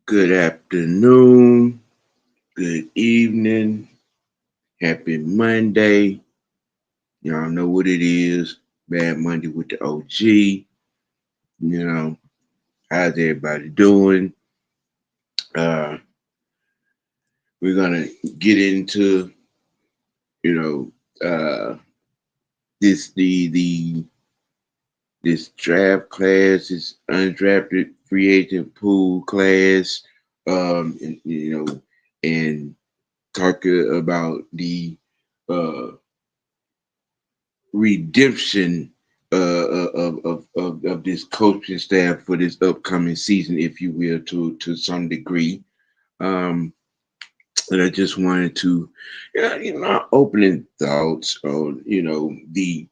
Good afternoon, good evening, happy Monday. Y'all know what it is. Bad Monday with the OG. You know, how's everybody doing? Uh, we're gonna get into, you this this draft class, this undrafted free agent pool class, and talk about the uh redemption of this coaching staff for this upcoming season, if you will, to some degree. Um, and I just wanted to, opening thoughts on the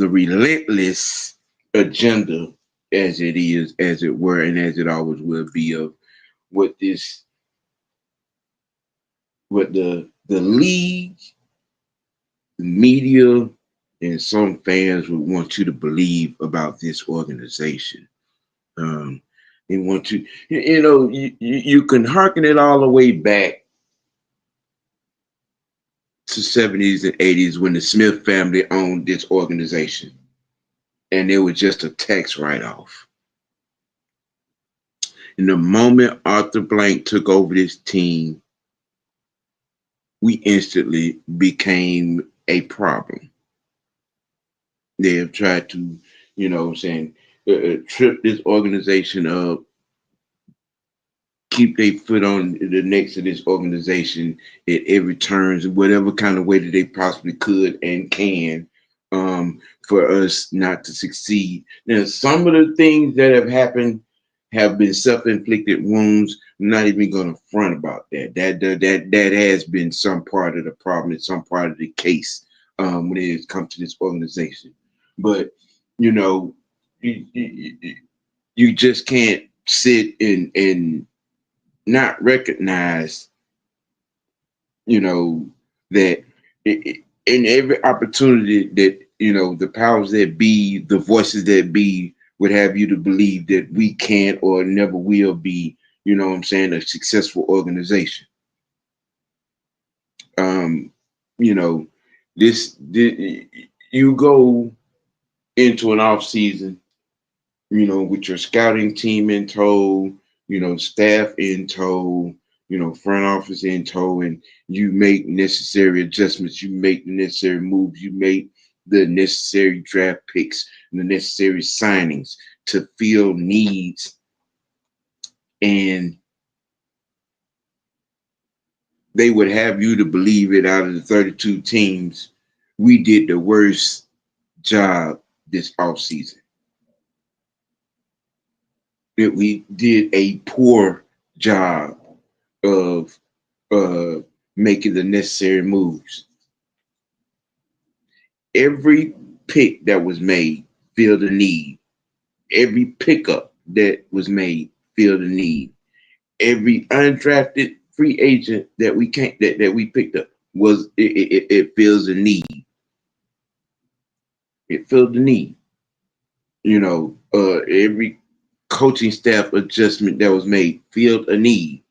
relentless agenda, as it is, as it were, and as it always will be, of what this what the league, the media, and some fans would want you to believe about this organization. Um, they want to, you can hearken it all the way back to 70s and 80s when the Smith family owned this organization, and it was just a tax write-off. And the moment Arthur Blank took over this team, we instantly became a problem. They have tried to, trip this organization up, keep their foot on the necks of this organization at every turn, in whatever kind of way that they possibly could and can, for us not to succeed. Now, some of the things that have happened have been self-inflicted wounds. I'm not even going to front about that. That has been some part of the problem and some part of the case, when it comes to this organization. But you know, you just can't sit and not recognize, that in every opportunity that, the powers that be, the voices that be, would have you to believe that we can't or never will be, a successful organization. Um, you know, this you go into an off season, with your scouting team in tow, staff in tow, front office in tow, and you make necessary adjustments, you make the necessary moves, you make the necessary draft picks and the necessary signings to fill needs. And they would have you to believe it, out of the 32 teams, we did the worst job this offseason. That we did a poor job of uh, making the necessary moves. Every pick that was made filled a need. Every pickup that was made filled a need. Every undrafted free agent that we can't that we picked up was it fills a need. It filled the need. Every coaching staff adjustment that was made filled a need.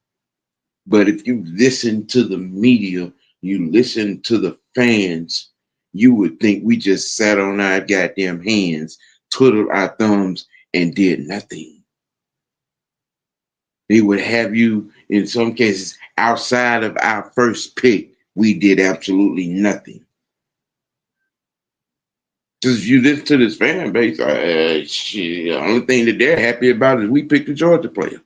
But if you listen to the media, you listen to the fans, you would think we just sat on our goddamn hands, twiddled our thumbs, and did nothing. They would have you, in some cases, outside of our first pick, we did absolutely nothing. Because if you listen to this fan base, the only thing that they're happy about is we picked a Georgia player.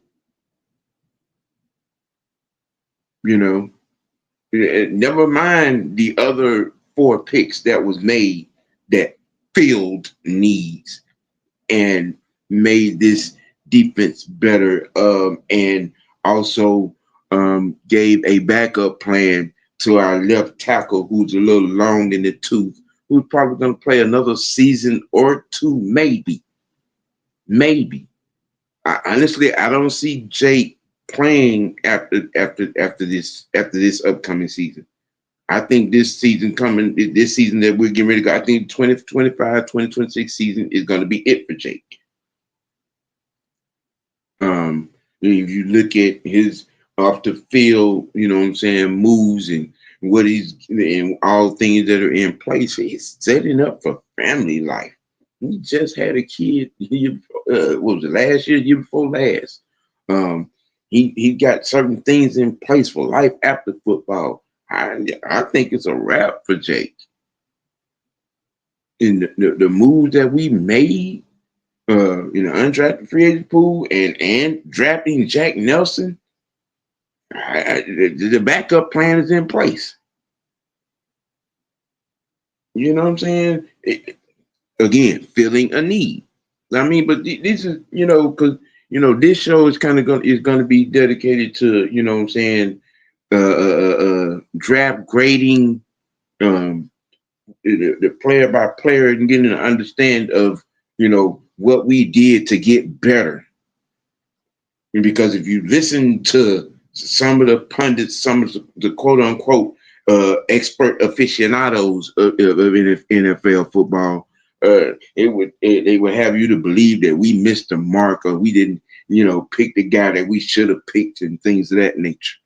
Never mind the other 4 picks that was made that filled needs and made this defense better, and also gave a backup plan to our left tackle, who's a little long in the tooth, who's probably going to play another season or two, maybe, maybe. Honestly, I don't see Jake playing after this upcoming season. I think this season that we're getting ready to go, I think 2025, 2026 season is going to be it for Jake. Um, if you look at his off the field, you know what I'm saying, moves and what he's and all things that are in place, he's setting up for family life. He just had a kid. What was it, last year before last? Um, he got certain things in place for life after football. I think it's a wrap for Jake. And the moves that we made, undrafted free agent pool and drafting Jack Nelson, the backup plan is in place. You know what I'm saying? Again, filling a need. I mean, but this is because this show is gonna be dedicated to what I'm saying, draft grading, um, the player by player, and getting an understand of what we did to get better. And because if you listen to some of the pundits, some of the quote unquote expert aficionados of NFL football, they would have you to believe that we missed the mark, or we didn't pick the guy that we should have picked, and things of that nature.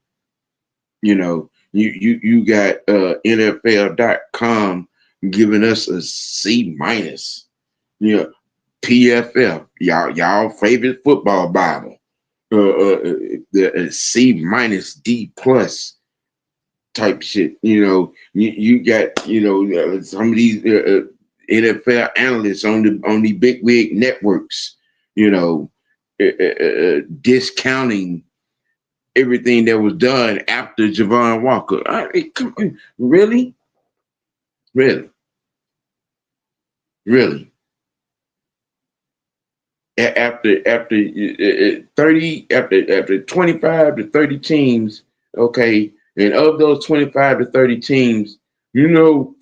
You got NFL.com giving us a C minus. You know, PFF, y'all favorite football Bible, the C minus D plus type shit. You got some of these NFL analysts on the big wig networks. Discounting everything that was done after Javon Walker. Come on, really, really, really. After 30 after 25 to 30 teams, okay, and of those 25 to 30 teams,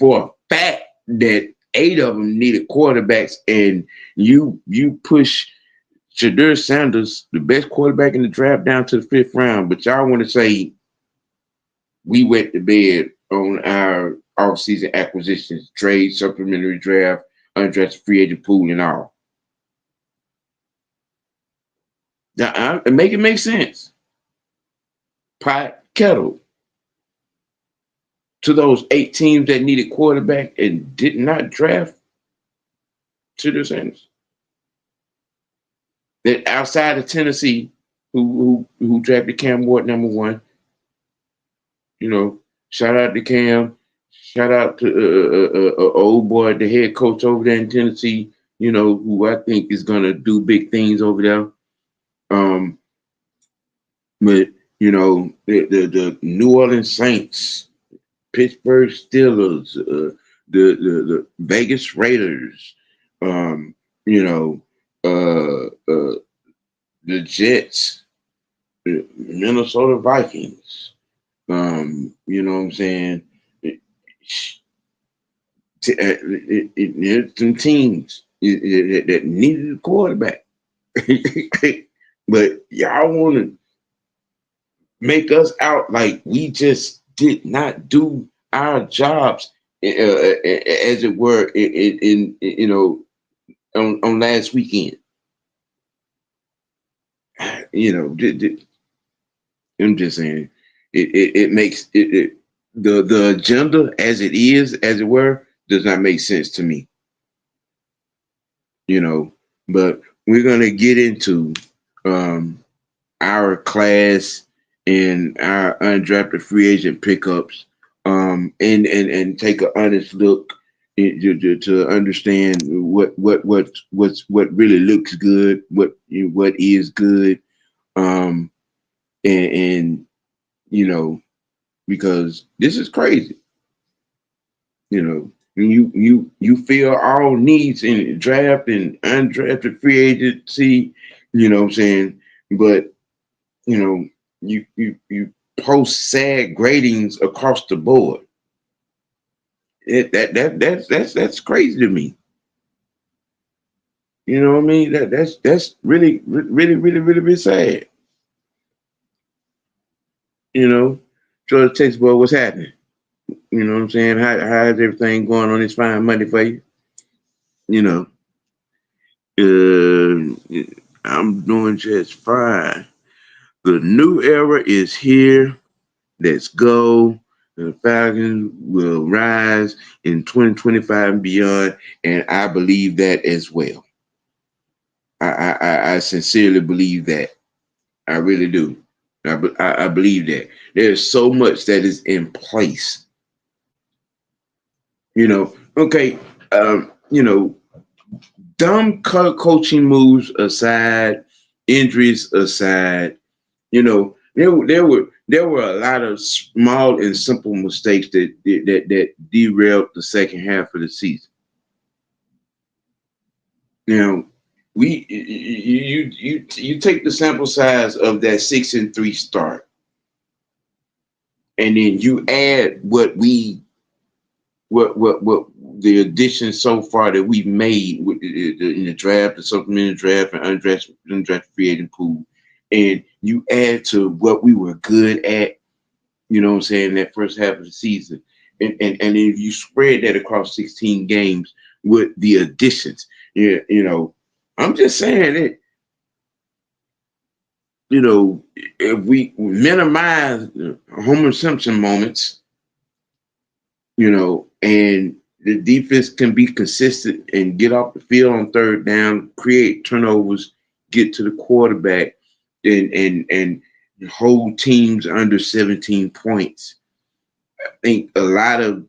for a fact that 8 of them needed quarterbacks, and you push Shadur Sanders, the best quarterback in the draft, down to the 5th round. But y'all want to say we went to bed on our offseason acquisitions, trade, supplementary draft, undrafted free agent pool, and all. Now, make it make sense. Pot kettle to those 8 teams that needed quarterback and did not draft to the Sanders. That outside of Tennessee, who drafted Cam Ward #1, shout out to Cam, shout out to old boy, the head coach over there in Tennessee, who I think is gonna do big things over there. Um, but the New Orleans Saints, Pittsburgh Steelers, the Vegas Raiders, um, you know, the Jets, the Minnesota Vikings. You know what I'm saying? There's some teams that needed a quarterback, but y'all want to make us out like we just did not do our jobs, as it were, on last weekend. I'm just saying, it makes the agenda as it is, as it were, does not make sense to me. But we're gonna get into um, our class and our undrafted free agent pickups, and take an honest look to understand what really looks good, what is good, um, and because this is crazy. You fill all needs in draft and undrafted free agency. You know what I'm saying? But you know, you post sad gradings across the board. That's crazy to me. You know what I mean? That's really sad. You know, Georgia Texas boy, what's happening? You know what I'm saying? How's everything going on this fine Monday for you? You know, I'm doing just fine. The new era is here. Let's go. The Falcons will rise in 2025 and beyond, and I believe that as well. I sincerely believe that. I really do. I believe that there's so much that is in place. Okay. You know, dumb coaching moves aside, injuries aside. There were a lot of small and simple mistakes that derailed the second half of the season. Now, you take the sample size of that 6-3 start, and then you add what the additions so far that we've made in the draft, the supplemental draft, and undrafted free agent pool, and you add to what we were good at. You know what I'm saying? That first half of the season, and if you spread that across 16 games with the additions, I'm just saying it. If we minimize Homer Simpson moments, and the defense can be consistent and get off the field on third down, create turnovers, get to the quarterback, and hold teams under 17 points. I think a lot of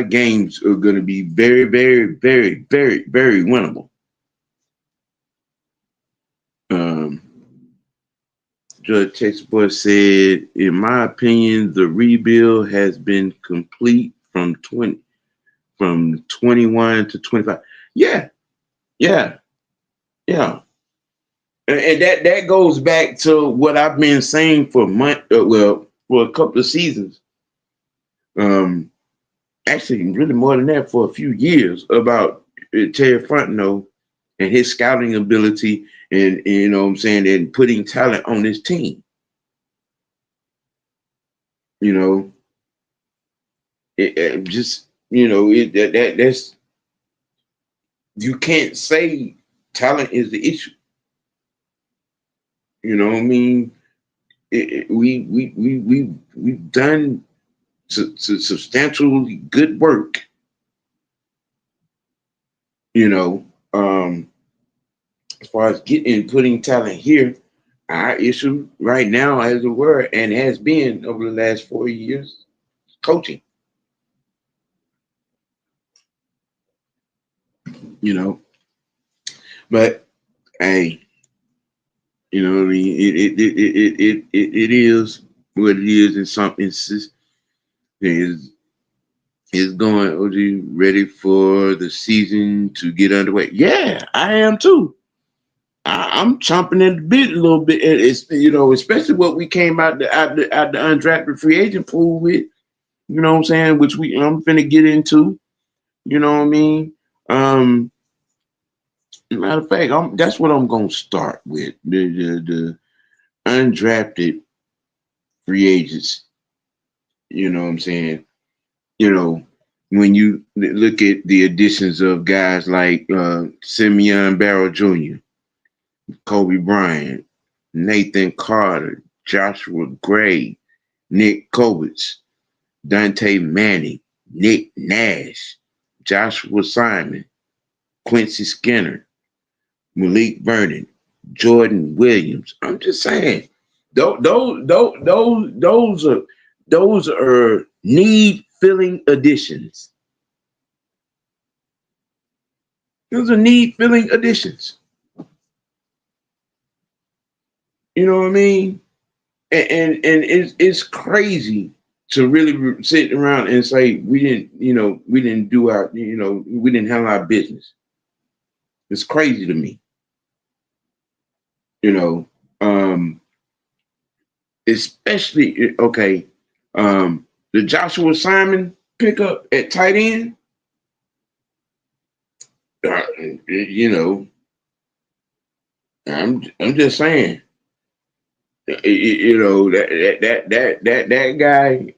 games are going to be very, very, very, very, very winnable. Um, Judge Texas said, in my opinion, the rebuild has been complete from 21 to 25. Yeah, yeah, yeah. And that goes back to what I've been saying for for a couple of seasons. Um, Actually, really more than that, for a few years, about Terry Fontenot and his scouting ability, and you know what I'm saying, and putting talent on his team. You know, it just that's, you can't say talent is the issue. You know what I mean? We've done substantially good work. You know, as far as getting putting talent here, our issue right now, as it were, and has been over the last 4 years, coaching. You know, but hey, you know what I mean? It is what it is in some instances. Is going, are you ready for the season to get underway? Yeah, I am too. I'm chomping at the bit a little bit. It's especially what we came out the undrafted free agent pool with. You know what I'm saying? Which I'm finna get into. You know what I mean? Um, Matter of fact, that's what I'm gonna start with, the undrafted free agents. You know what I'm saying? You know, when you look at the additions of guys like Simeon Barrow Jr., Kobe Bryant, Nathan Carter, Joshua Gray, Nick Kovitz, Dante Manning, Nick Nash, Joshua Simon, Quincy Skinner, Malik Vernon, Jordan Williams. I'm just saying, those are need filling additions. Those are need filling additions. You know what I mean? And it's crazy to really sit around and say we didn't do our we didn't handle our business. It's crazy to me. You know, especially okay, the Joshua Simon pickup at tight end. Uh, you know, I'm just saying. You know that guy,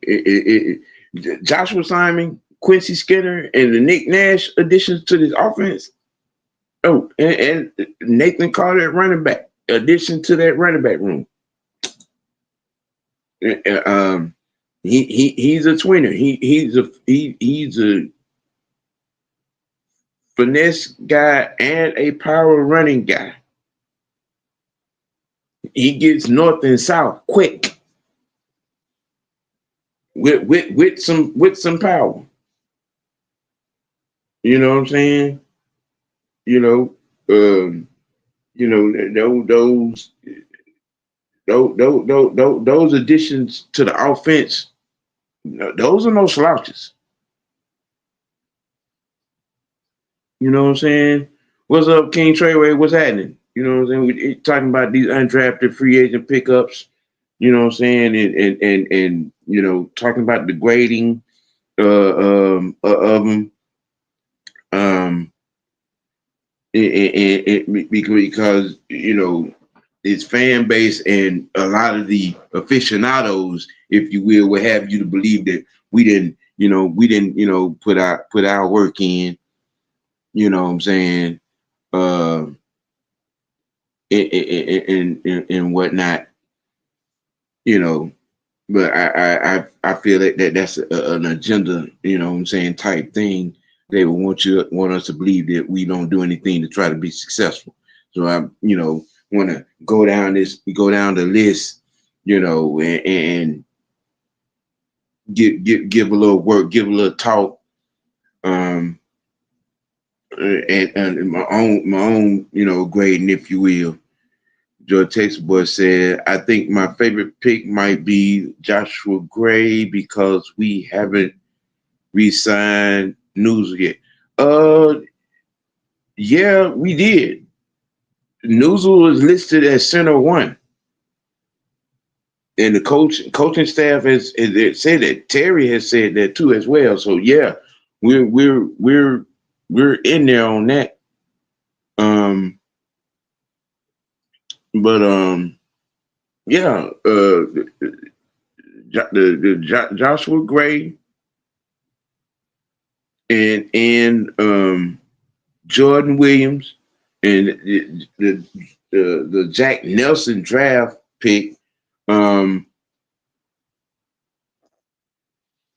Joshua Simon, Quincy Skinner, and the Nick Nash additions to this offense. Oh, and Nathan Carter at running back, addition to that running back room. Um, he's a twinner. He's a finesse guy and a power running guy. He gets north and south quick with some power. You know what I'm saying? You know, um, those additions to the offense, those are no slouches. You know what I'm saying? What's up, King Treyway? What's happening? You know what I'm saying? We talking about these undrafted free agent pickups. You know what I'm saying? And talking about the grading of them. Um, because its fan base and a lot of the aficionados, if you will have you to believe that we didn't put our work in. You know what I'm saying? Uh, and whatnot. You know, but I feel that's an agenda. You know what I'm saying? Type thing. They would want us to believe that we don't do anything to try to be successful. So I want to go down the list, and give a little work, give a little talk, um, and my own grading, if you will. George Texas Boy said, I think my favorite pick might be Joshua Gray because we haven't re-signed News yet. Uh, yeah, we did. Newsel was listed as center one, and the coaching staff has said that. Terry has said that too as well. So yeah, we're in there on that. Um, but yeah, Joshua Gray and Jordan Williams and the Jack Nelson draft pick. Um,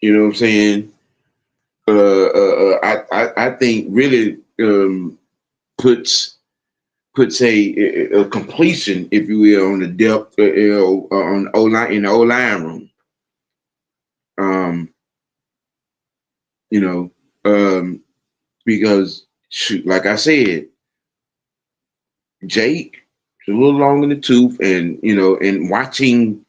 you know what I'm saying? I think really puts a completion, if you will, on the depth, on O line in the O line room. Um, you know, because shoot, like I said, Jake is a little long in the tooth, and watching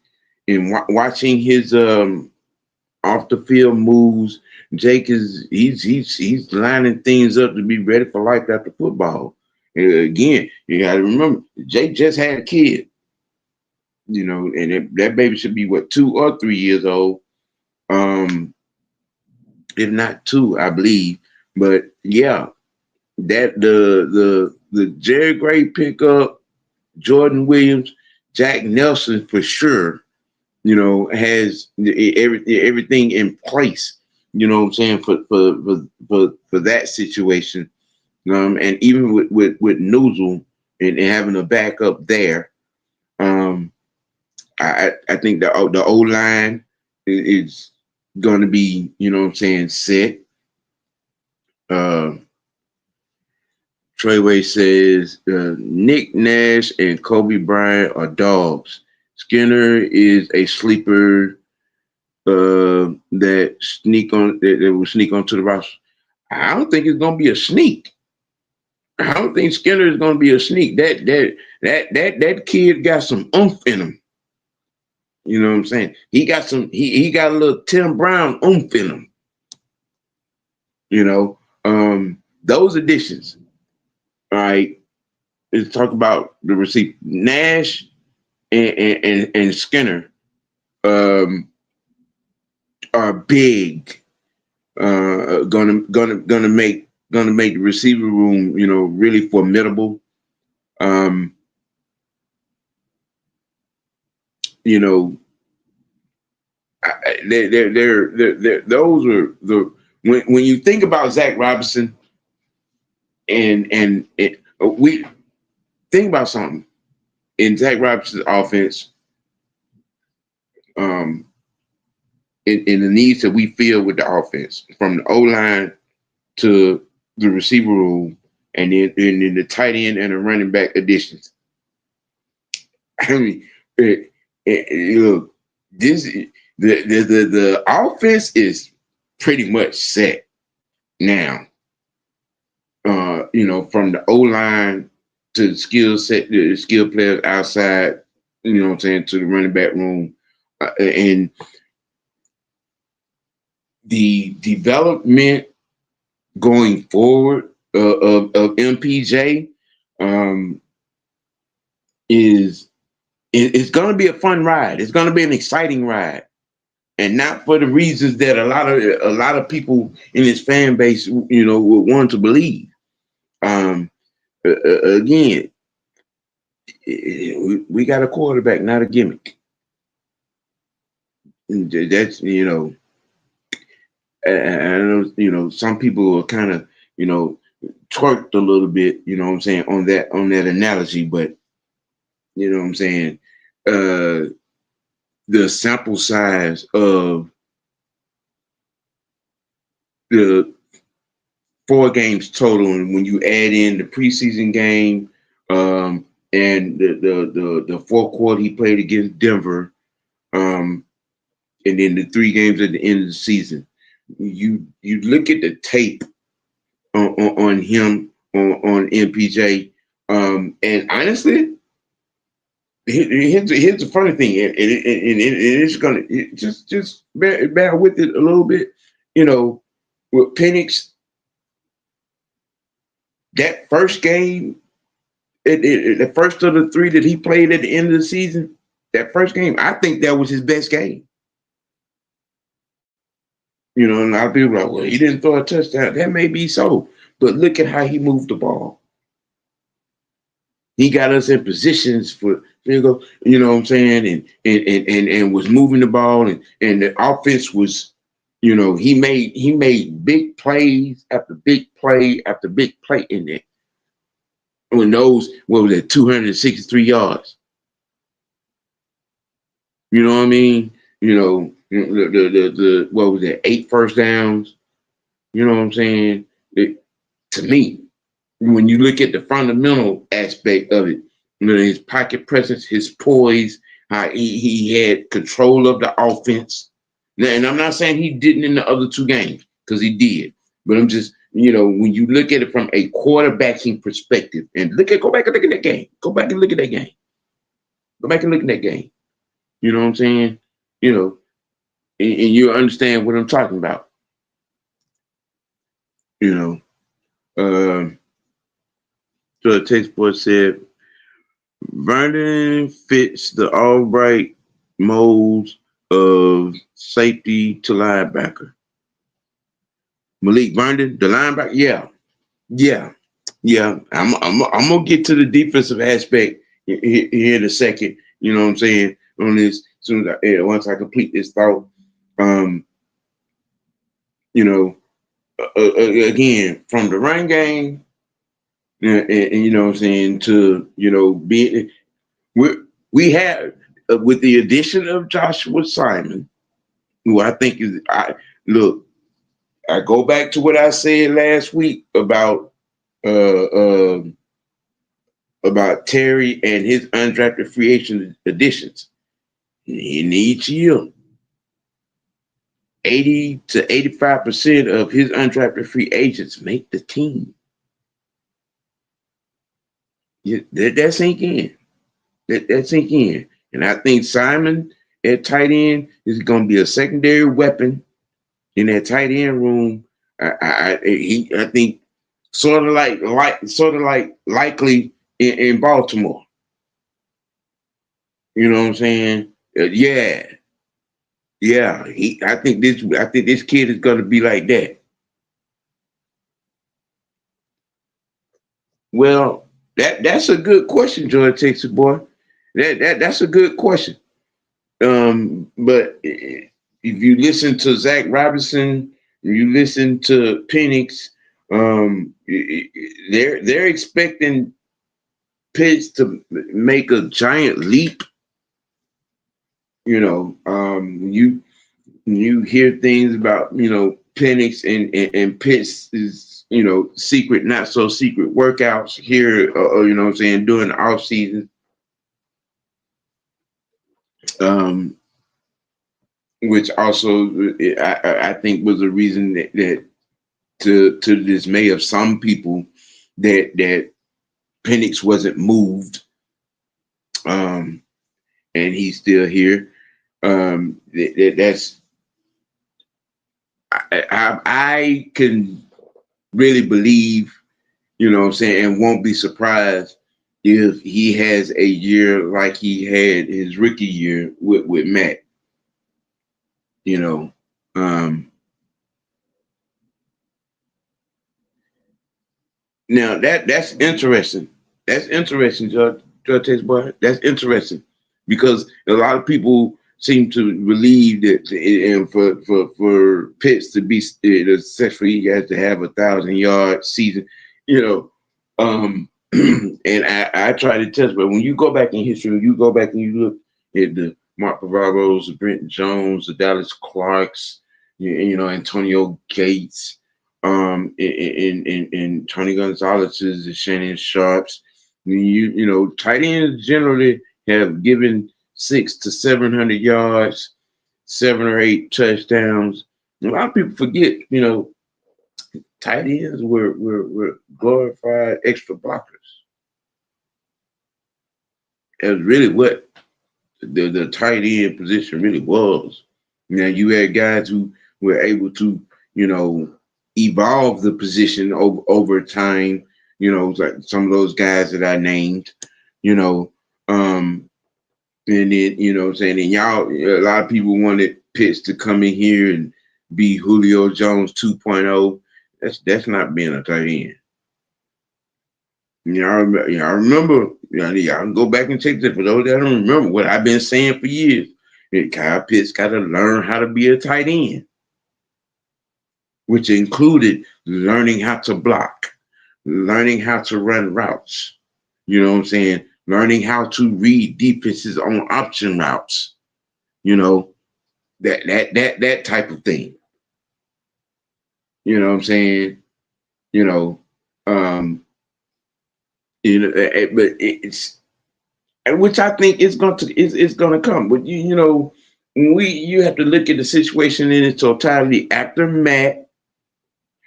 his off the field moves. Jake he's lining things up to be ready for life after football. Again, you got to remember, Jake just had a kid, and that baby should be what 2 or 3 years old, um, if not two, I believe. But yeah, that the Jerry Gray pickup, Jordan Williams, Jack Nelson for sure, has everything in place. You know what I'm saying for that situation. And even with Noozle and having a backup there, I think the O line is going to be set. Uh, Treyway says Nick Nash and Kobe Bryant are dogs. Skinner is a sleeper that will sneak onto the roster. I don't think it's gonna be a sneak. I don't think Skinner is gonna be a sneak. That kid got some oomph in him. You know what I'm saying? He got a little Tim Brown oomph in him. Those additions, all right. is talk about the receiver. Nash and Skinner um, are big. Gonna make the receiver room, really formidable. Um, you know, those are the when you think about Zach Robinson and we think about something in Zach Robinson's offense, um, in the needs that we feel with the offense, from the O line to the receiver room, and then the tight end and the running back additions. I mean, look, this the offense is pretty much set now. From the O line to the skill set, the skill players outside. You know what I'm saying, to the running back room, and the development going forward of MPJ um, is it's going to be a fun ride. It's going to be an exciting ride, and not for the reasons that a lot of people in his fan base, would want to believe. Um, Again, we got a quarterback, not a gimmick. And that's I know some people are kind of twerked a little bit. You know what I'm saying, on that analogy, but you know what I'm saying. Uh, the sample size of the 4 games total, and when you add in the preseason game, and the fourth quarter he played against Denver, um, and then the 3 games at the end of the season, you look at the tape on him, on MPJ, and honestly, here's the funny thing, and it's gonna just bear with it a little bit, with Penix. That first game, the first of the 3 that he played at the end of the season, that first game, I think that was his best game. And a lot of people are like, well, he didn't throw a touchdown. That may be so, but look at how he moved the ball. He got us in positions for you know what I'm saying, and was moving the ball, and the offense was, he made big plays after big play after big play in there. When those, what was it, 263 yards. You know what I mean? The what was that, 8 first downs. You know what I'm saying? To me, when you look at the fundamental aspect of it, his pocket presence, his poise, how he had control of the offense. Now, and I'm not saying he didn't in the other 2 games, because he did. But I'm just, when you look at it from a quarterbacking perspective, and go back and look at that game. Go back and look at that game. Go back and look at that game. You know what I'm saying? You know, and you understand what I'm talking about. You know. So the text board said, Vernon fits the Albright molds of safety to linebacker. Malik Vernon, the linebacker, yeah. I'm gonna get to the defensive aspect here in a second. You know what I'm saying, on this, soon as once I complete this thought. Um, you know, Again, from the run game, and you know what I'm saying, to being, we have, with the addition of Joshua Simon, who I think is, I go back to what I said last week uh, uh, about Terry and his undrafted free agent additions. In each year, 80 to 85% of his undrafted free agents make the team. Let that sink in. Let that sink in. And I think Simon at tight end is going to be a secondary weapon in that tight end room. I think sort of like likely in Baltimore. You know what I'm saying? Yeah, yeah. I think this kid is gonna be like that. Well, that's a good question, George Texas boy. That's a good question. But if you listen to Zach Robinson, you listen to Penix, they're expecting Pitts to make a giant leap. You hear things about Penix and Pitts is secret, not so secret workouts here. What I'm saying, during the off season, um, which also I think was a reason that to the dismay of some people that Penix wasn't moved, um, and he's still here. That's I can really believe, what I'm saying, and won't be surprised if he has a year like he had his rookie year with Matt. You know, um, Now that's interesting. That's interesting, Judge Taste Boy. That's interesting because a lot of people seem to believe that, and for Pitts to be successful, he has to have 1,000 yard season. You know, and I try to test, but when you go back in history, you go back and you look at the Mark Bavaros, the Brent Jones, the Dallas Clarks, Antonio Gates, in Tony Gonzalez's, the Shannon Sharps. Tight ends generally have given 600 to 700 yards, 7 or 8 touchdowns. A lot of people forget, tight ends were glorified extra blockers. That's really what the tight end position really was. Now you had guys who were able to, evolve the position over time. Like some of those guys that I named. You know, um, and then what I'm saying, and y'all, a lot of people wanted Pitts to come in here and be Julio Jones 2.0. That's not being a tight end. I remember. Y'all can go back and check that. For those that don't remember, what I've been saying for years, that Kyle Pitts got to learn how to be a tight end, which included learning how to block, learning how to run routes. You know what I'm saying? Learning how to read defenses on option routes. You know that type of thing. You know what I'm saying? You know, um, but it's which I think is going to is going to come. But you have to look at the situation in its totality. After Matt,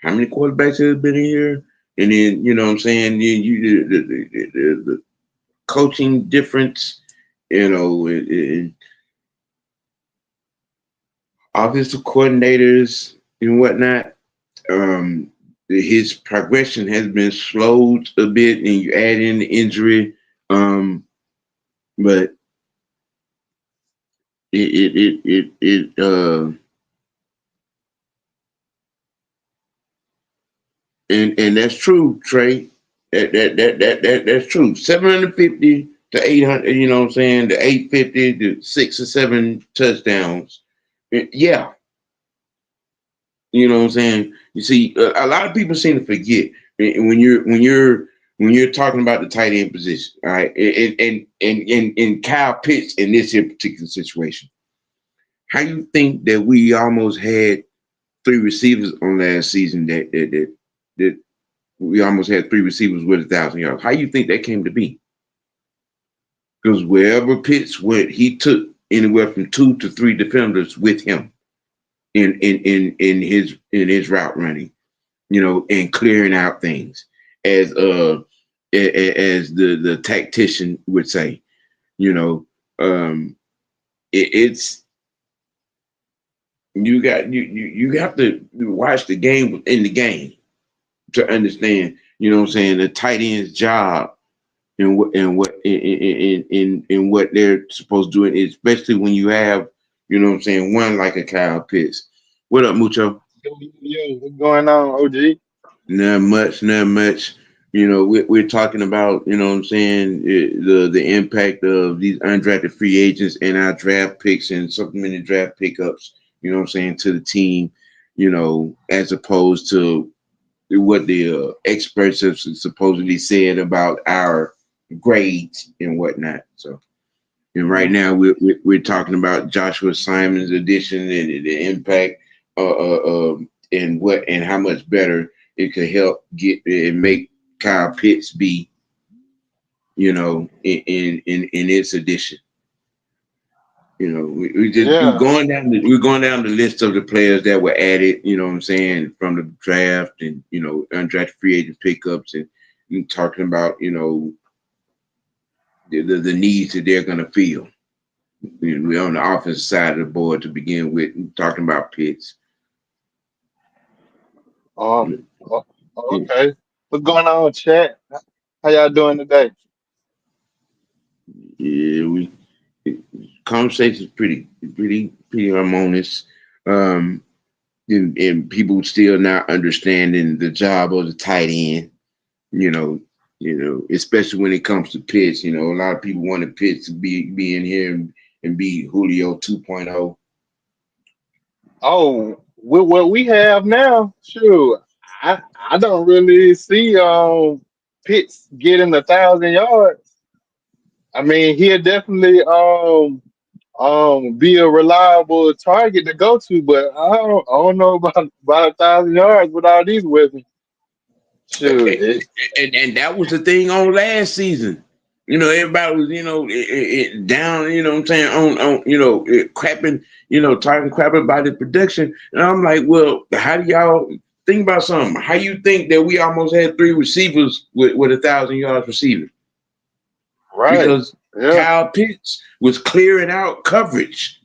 how many quarterbacks have been in here? And then what I'm saying, then the coaching difference, and offensive coordinators and whatnot. Um, his progression has been slowed a bit, and you add in the injury. But it and that's true, Trey. That's true. 750 to 800. You know what I'm saying? The 850 to 6 or 7 touchdowns. Yeah, you know what I'm saying. You see, a lot of people seem to forget when you're talking about the tight end position. All right, and Kyle Pitts in this here particular situation. How you think that we almost had 3 receivers on last season that we almost had 3 receivers with 1,000 yards? How you think that came to be? Because wherever Pitts went, he took anywhere from 2 to 3 defenders with him in his route running, and clearing out things, as as the tactician would say. You know, it's you have to watch the game within the game to understand. You know what I'm saying? The tight end's job in what they're supposed to do, especially when you have, one like a Kyle Pitts. What up, Mucho? Yo, what's going on, OG? Not much, not much. We're talking about, the impact of these undrafted free agents and our draft picks and supplemented draft pickups, to the team, as opposed to what the experts have supposedly said about our grades and whatnot. So, and right Mm. now we're talking about Joshua Simon's addition and the impact, and how much better it could help get and make Kyle Pitts be, in its addition. Yeah. We're going down the list of the players that were added, from the draft and undrafted free agent pickups and talking about, the needs that they're gonna feel. We're on the offensive side of the board to begin with, talking about Pitts. Um. o- okay. What's going on, chat? How y'all doing today? Yeah, we conversation's pretty harmonious. Um, and people still not understanding the job of the tight end. You know, especially when it comes to Pitts. A lot of people wanted Pitts to be in here and be Julio 2.0. Oh, with what we have now, sure. I don't really see Pitts getting 1,000 yards. I mean, he'll definitely be a reliable target to go to, but I don't know about 1,000 yards with all these weapons. Sure, And that was the thing on last season. Everybody was, down, what I'm saying, on crapping, talking crap about the production. And I'm like, well, how do y'all think about something? How you think that we almost had three receivers with 1,000 yards receiving? right. Because Yeah, Kyle Pitts was clearing out coverage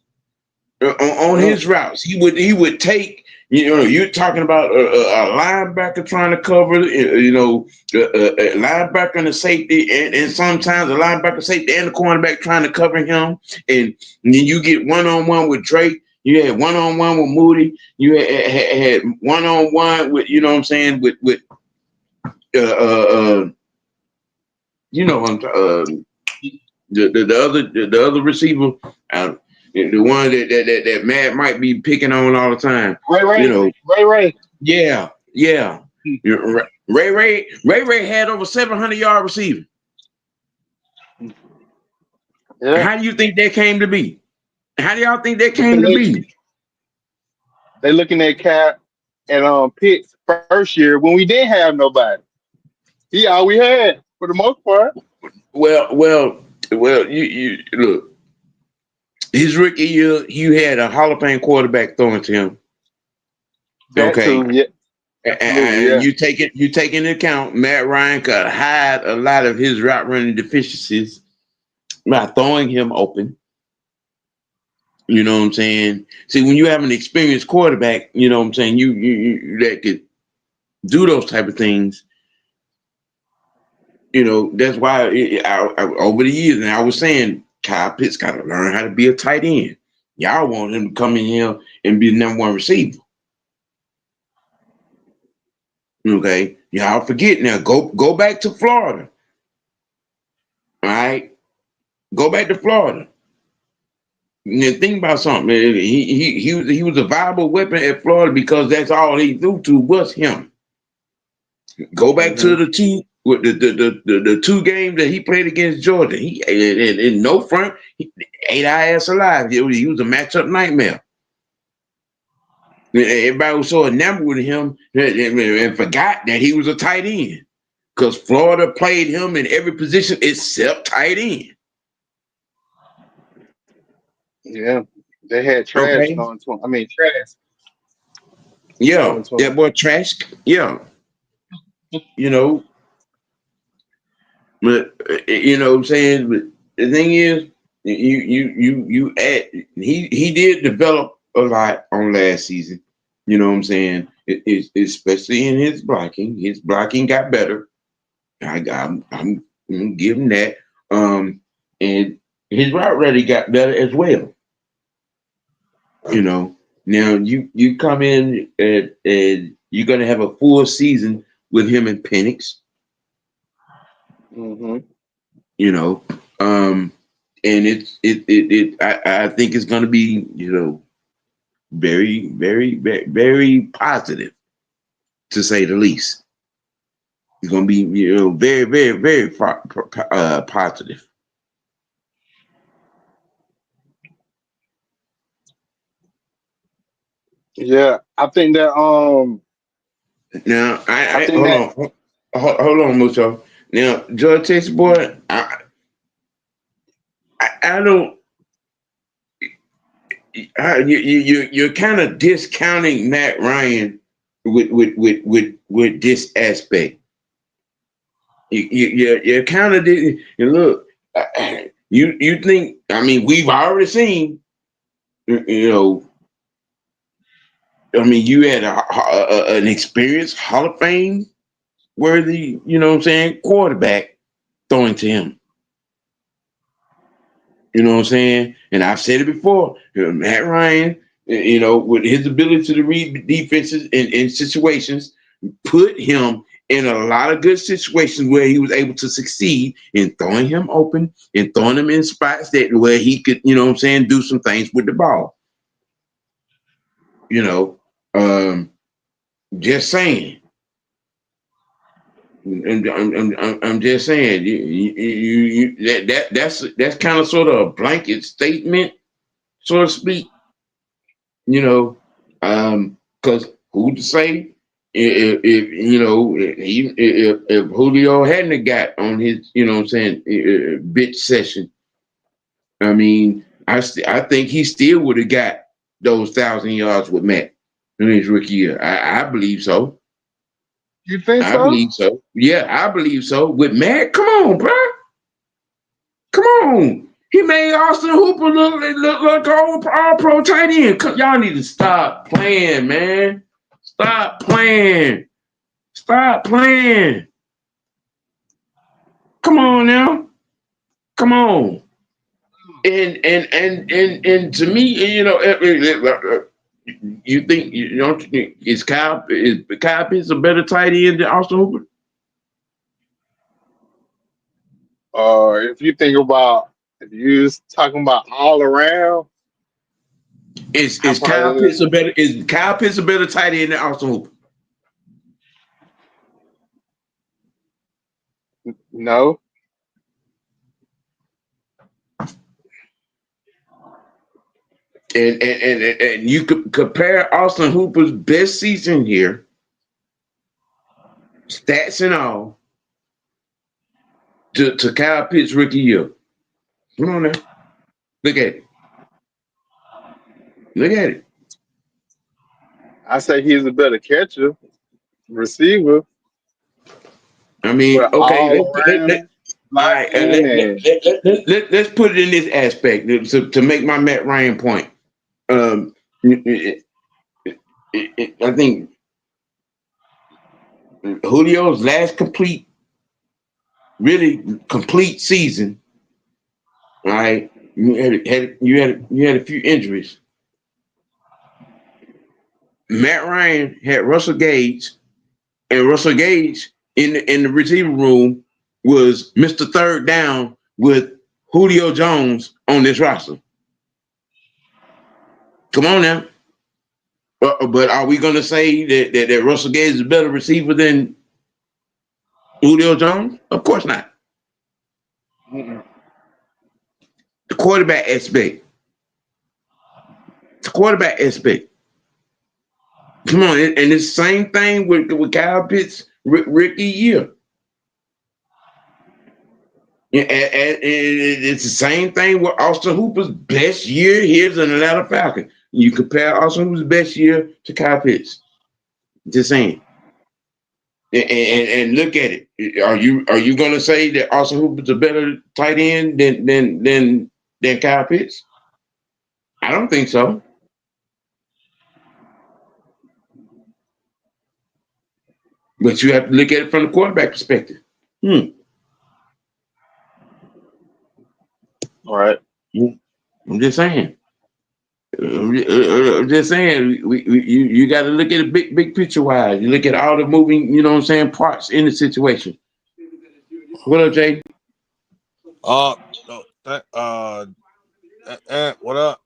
on yeah. his routes. He would take. You're talking about a linebacker trying to cover. A linebacker and a safety, and sometimes a linebacker, safety, and the cornerback trying to cover him. And then you get one on one with Drake. You had one on one with Moody. You had one on one with, what I'm saying, with uh, uh, uh the other receiver, uh, the one that Matt might be picking on all the time. Ray, You Ray, know, Ray, Ray. yeah, yeah. Ray had over 700-yard receiving. Yeah, How do you think that came to be? How do y'all think that because came to be? they looking at Cap and Pitts first year when we didn't have nobody. He all we had for the most part. Well, well, well. You look. His rookie year, you had a Hall of Fame quarterback throwing to him. That Okay, too. Yeah, absolutely. and Yeah. you take into account Matt Ryan could hide a lot of his route running deficiencies by throwing him open. You know what I'm saying? See, when you have an experienced quarterback, you know what I'm saying, you that could do those type of things. That's why over the years, and I was saying, Kyle Pitts got to learn how to be a tight end. Y'all want him to come in here and be the number one receiver. Okay, y'all forget now. Go back to Florida. All right, go back to Florida. Now think about something. He was a viable weapon at Florida because that's all he threw to was him. Go back to Hmm. the the two games that he played against Georgia. He in no front, he ate our ass alive. He was a matchup nightmare. Everybody was so enamored with him and forgot that he was a tight end because Florida played him in every position except tight end. Yeah. They had trash Okay, throwing to him. I mean, trash yeah, throwing to him. that boy Trask. Yeah, you know, but what I'm saying. But the thing is, you add he did develop a lot on last season. You know what I'm saying? Especially in his blocking. His blocking got better. I'm Give him that. And his route ready got better as well. You know, now you come in and you're gonna have a full season with him and Penix. Hmm. You know, and I think it's gonna be very very positive to say the least. It's gonna be very very positive. Yeah, I think that Now I I think hold that on hold on Mucho. Now George Texas boy, I don't. You're kind of discounting Matt Ryan with this aspect. You're kind of look. You think? I mean, we've already seen. You know, I mean, you had an experienced Hall of Fame worthy, what I'm saying, quarterback throwing to him. You know what I'm saying? And I've said it before. Matt Ryan, with his ability to read defenses in situations, put him in a lot of good situations where he was able to succeed in throwing him open and throwing him in spots that where he could, do some things with the ball. You know, um, just saying. And I'm just saying, that's kind of sort of a blanket statement, so to speak. You know, because who to say if if Julio hadn't got on his, what I'm saying, bitch session. I mean, I think he still would have got those 1,000 yards with Matt in his rookie year. I believe so. you think I so? believe so. Yeah, I believe so. With Matt, come on, bro. Come on. He made Austin Hooper look like all pro tight end. Y'all need to stop playing, man. Stop playing. Stop playing. Come on now. Come on. And to me, you think you don't think is Kyle Pitts a better tight end than Austin Hooper? If you think about if you was talking about all around, I probably Is Kyle Pitts a better tight end than Austin Hooper? no. And you could compare Austin Hooper's best season here, stats and all, to Kyle Pitts' rookie year. Come on now. Look at it. Look at it. I say he's a better catcher, receiver, I mean, but okay, all around all right, blocking and let's put it in this aspect to make my Matt Ryan point. Um, I think Julio's last really complete season, right? You had a few injuries. Matt Ryan had Russell Gage, and Russell Gage in the receiver room was Mr. Third Down with Julio Jones on this roster. Come on now. But are we going to say that Russell Gage is a better receiver than Julio Jones? Of course not. mm-mm. The quarterback aspect. The quarterback aspect. Come on, and it's the same thing with Kyle Pitts, Ricky year. And it's the same thing with Austin Hooper's best year. Here's an Atlanta Falcon. You compare Austin Hooper's best year to Kyle Pitts. Just saying. And look at it. Are you going to say that Austin Hooper's a better tight end than Kyle Pitts? I don't think so. But you have to look at it from the quarterback perspective. Hmm. Right. I'm just saying. I'm just saying. You got to look at it big picture wise. You look at all the moving, you know what I'm saying, parts in the situation. What up, Jay? No, what up?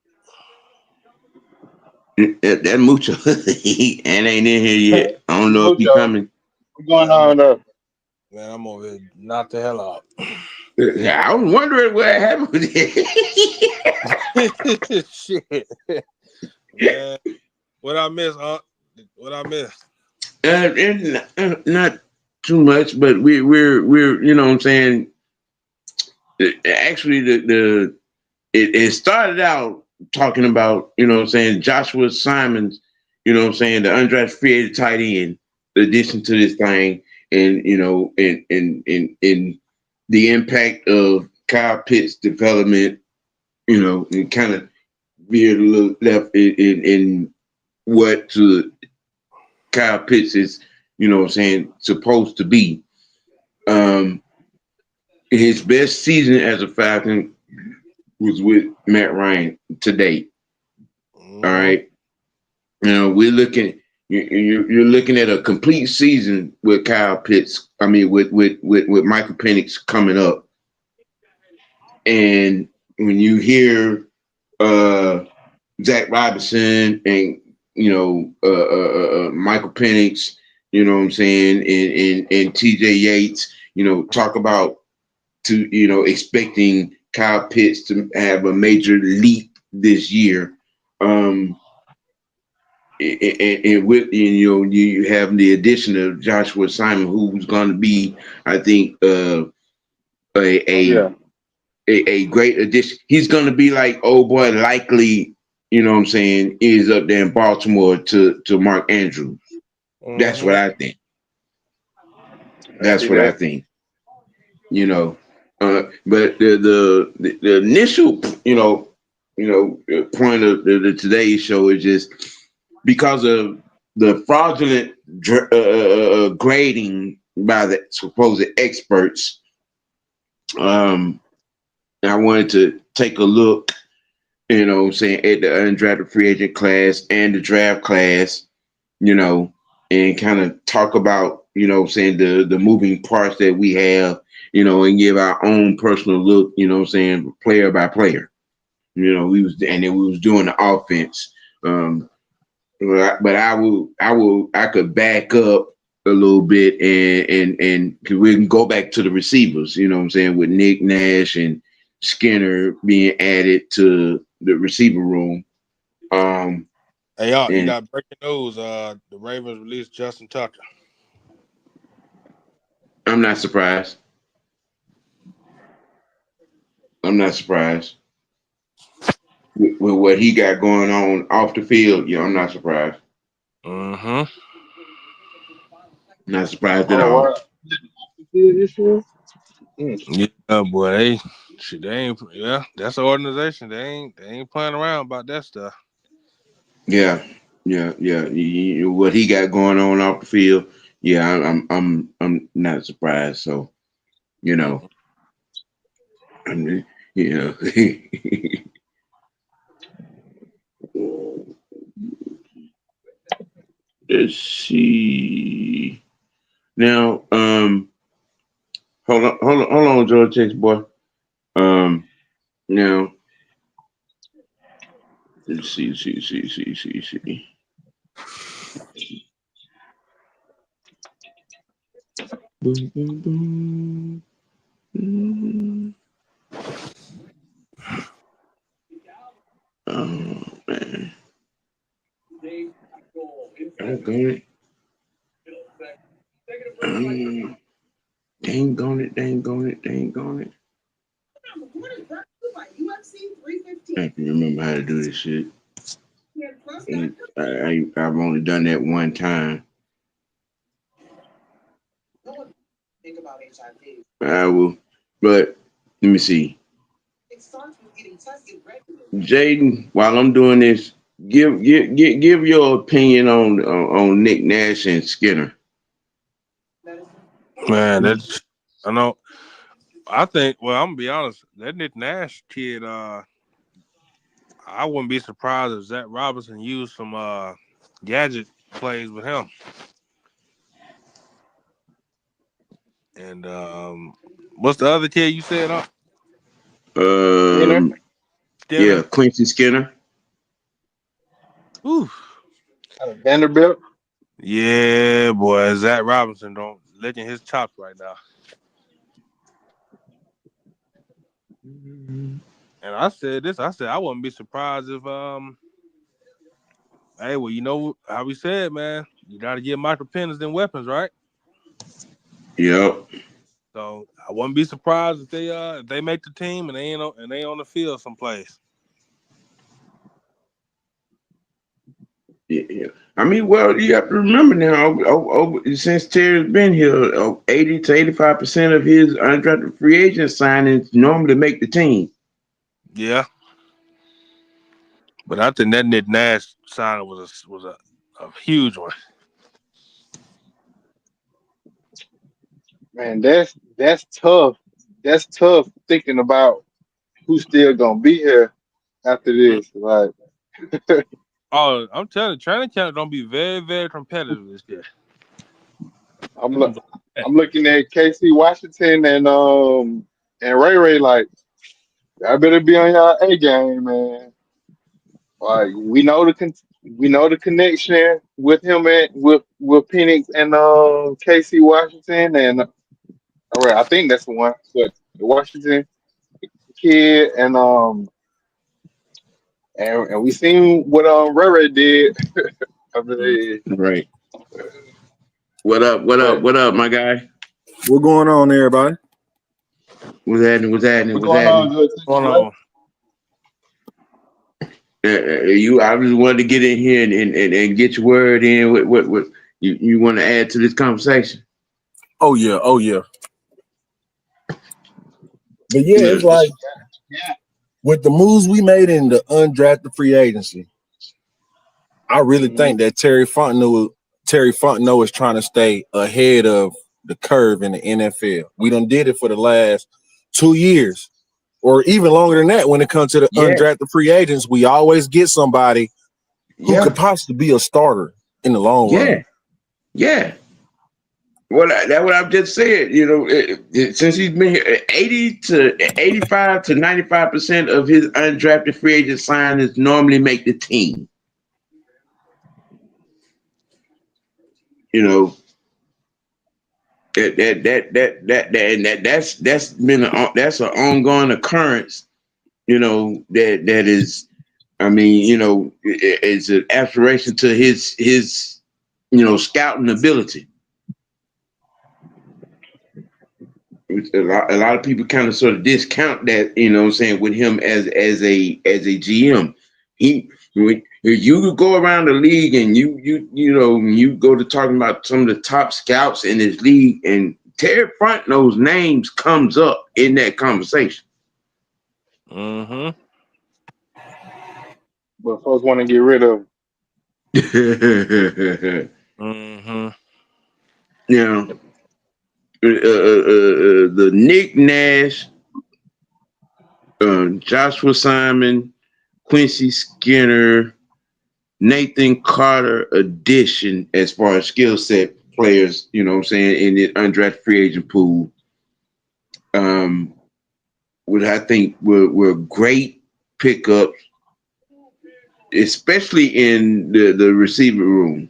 That mucho and ain't in here yet. I don't know if he Mucho, coming. what's going Man, I'm on up? man, I'm over here. Knock the hell out. I was wondering what happened with it. Shit, man. What I miss? What I miss? Not too much, but we're you know what I'm saying. Actually, it started out talking about you know what I'm saying Joshua Simons, you know what I'm saying the undrafted free agent tight end addition to this thing, and you know and the impact of Kyle Pitt's development, you know, and kind of veered a little left in what Kyle Pitts is, you know what I'm saying, supposed to be. Um, his best season as a Falcon was with Matt Ryan to date. All Mm-hmm. right. You know, we're looking you're looking at a complete season with Kyle Pitts. I mean with Michael Penix coming up. And when you hear Zach Robinson and you know Michael Penix, you know what I'm saying, and TJ Yates, you know, talk about to you know expecting Kyle Pitts to have a major leap this year. Um, and with you know you have the addition of Joshua Simon, who's going to be, I think, a, Oh a yeah. a great addition. He's going to be like old boy likely, you know what I'm saying, is up there in Baltimore to Mark Andrews. That's what Mm-hmm. I think. I That's see what I that. think. You know, but the initial point of the today's show is just because of the fraudulent grading by the supposed experts. Um, I wanted to take a look, you know what I'm saying, at the undrafted free agent class and the draft class, you know, and kind of talk about, you know what I'm saying, the moving parts that we have, you know, and give our own personal look, you know what I'm saying, player by player. You know, and then we was doing the offense. Um, but I could back up a little bit and cause we can go back to the receivers, you know what I'm saying, with Nick Nash and Skinner being added to the receiver room. Um, Hey, y'all, you and got breaking news. The Ravens released Justin Tucker. I'm not surprised. I'm not surprised with what he got going on off the field. Yeah, I'm not surprised. Mm-hmm. Not surprised at Oh all. wow. This year? Mm. Yeah, boy, they ain't. Yeah, that's the organization. They ain't playing around about that stuff. Yeah, yeah. What he got going on off the field. Yeah, I'm not surprised. So you know, Mm-hmm. you know. Let's see. Now, hold on, George Chase boy. Um, now, let's see. Boom, boom, boom. Mm. Oh man, I'm going. Um, dang on it. I can remember how to do this shit. I've only done that one time. I will, but let me see. Jaden, while I'm doing this, give your opinion on Nick Nash and Skinner. Man, that's I know. I think. Well, I'm gonna be honest. That Nick Nash kid. I wouldn't be surprised if Zach Robinson used some gadget plays with him. And what's the other kid you said? Skinner Um, Skinner. yeah, Quincy Skinner. Ooh. out of Vanderbilt. Yeah, boy. Zach Robinson don't licking his chops right now. And I said this. I said I wouldn't be surprised if Hey, well, you know how we said, man. You got to give Michael Penix them weapons, right? Yep. So I wouldn't be surprised if they make the team and they on the field someplace. Yeah, yeah. I mean, well, you have to remember now, since Terry's been here, 80 to 85% of his undrafted free agent signings normally make the team. Yeah, but I think that Nick Nash signing was a huge one. Man, that's tough. That's tough thinking about who's still gonna be here after Mm. this. Like Oh, I'm telling you, training camp gonna be very, very competitive this year. I'm I'm look just saying. I'm looking at KC Washington and Ray Ray like I better be on y'all A game, man. Like we know the connection with him and with Penix and KC Washington and all right, I think that's the one. But the Washington kid and we seen what Ray Ray did. I Mm. believe, Right. What up? What up? but What up, my guy? What going on, everybody? What's happening? What's happening? what's What's going on, happening? good Hold Blake? on. I just wanted to get in here and get your word in. What you want to add to this conversation? Oh yeah, oh yeah. But yeah, it's Look, like with the moves we made in the undrafted free agency, I really think that Terry Fontenot is trying to stay ahead of the curve in the NFL. We done did it for the last 2 years, or even longer than that. When it comes to the yeah, undrafted free agents, we always get somebody who could yeah, possibly be a starter in the long yeah, run. yeah. That's what I've just said. You know, since he's been here, 85 to 95% of his undrafted free agent signings normally make the team. You know, that's been that's an ongoing occurrence. You know that is. I mean, you know, it's an aspiration to his scouting ability. A lot of people kind of sort of discount that, what I'm saying, with him as a GM. You could go around the league and you go to talking about some of the top scouts in this league, and Terry Fontenot's names comes up in that conversation. Mm-hmm. But folks want to get rid of Mm-hmm. you know, the Nick Nash, Joshua Simon, Quincy Skinner, Nathan Carter addition as far as skill set players, what I'm saying, in the undrafted free agent pool. Um, what I think were great pickups, especially in the receiver room,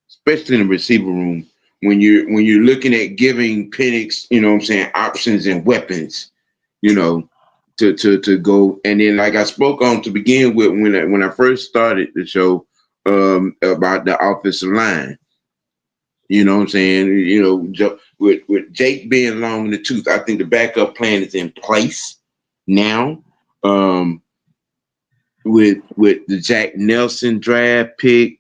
especially in the receiver room when you're looking at giving Penix, what I'm saying, options and weapons, you know, to go. And then, like I spoke on to begin with when I first started the show, about the offensive line. You know what I'm saying? With Jake being long in the tooth, I think the backup plan is in place now. Um, with the Jack Nelson draft pick,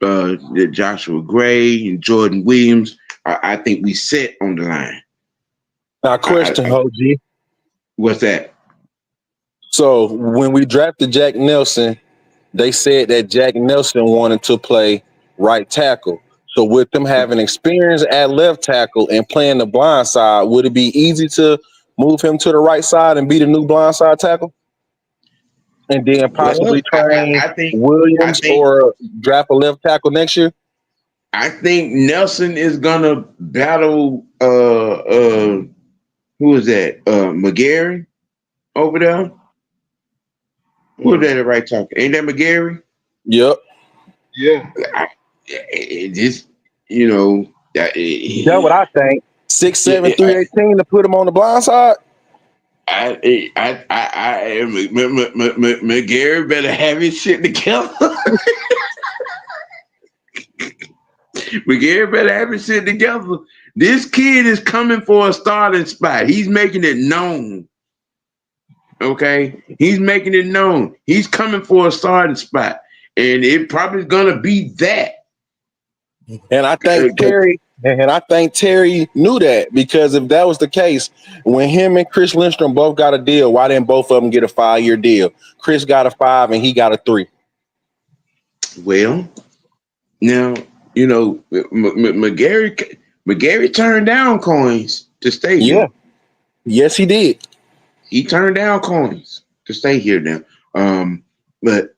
the Joshua Gray and Jordan Williams, I think we set on the line. Now, I, question, I, OG. what's that? So when we drafted Jack Nelson, they said that Jack Nelson wanted to play right tackle. So with them having experience at left tackle and playing the blind side, would it be easy to move him to the right side and be the new blind side tackle, and then Well, possibly train I Williams think or draft a left tackle next year. I think Nelson is gonna battle who is that? McGarry over there? Who is that at right tackle? Ain't that McGarry? Yep. Yeah. Just you know That's what I think. 6'7", I, 318 to put him on the blind side. McGarry better have his shit together. McGarry better have his shit together. This kid is coming for a starting spot. He's making it known. Okay, he's making it known. He's coming for a starting spot, and it probably gonna be that. And I think Terry knew that, because if that was the case, when him and Chris Lindstrom both got a deal, why didn't both of them get a 5-year deal? Chris got a 5 and he got a 3. Well, now McGarry turned down coins to stay Yeah. here. Yes, he did. He turned down coins to stay here now. But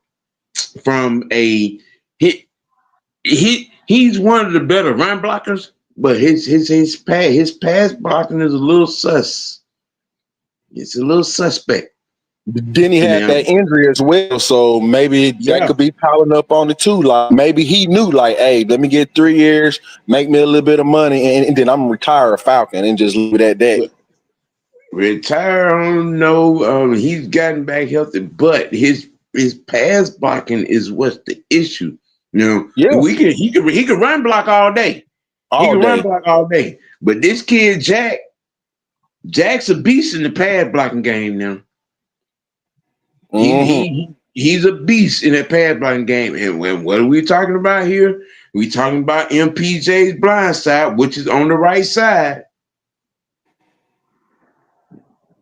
from a he's one of the better run blockers, but his pass blocking is a little sus. It's a little suspect. Then he had Now, that injury as well, so maybe that yeah, could be piling up on the two. Like maybe he knew, like, hey, let me get 3 years, make me a little bit of money, and then I'm gonna retire a Falcon and just leave it at that. but retire. I don't know. He's gotten back healthy, but his pass blocking is what's the issue. Yeah, He can run block all day. He all can run day. block all day. But this kid Jack's a beast in the pass blocking game now. Mm-hmm. He's a beast in that pass blocking game. And what are we talking about here? We talking about MPJ's blind side, which is on the right side.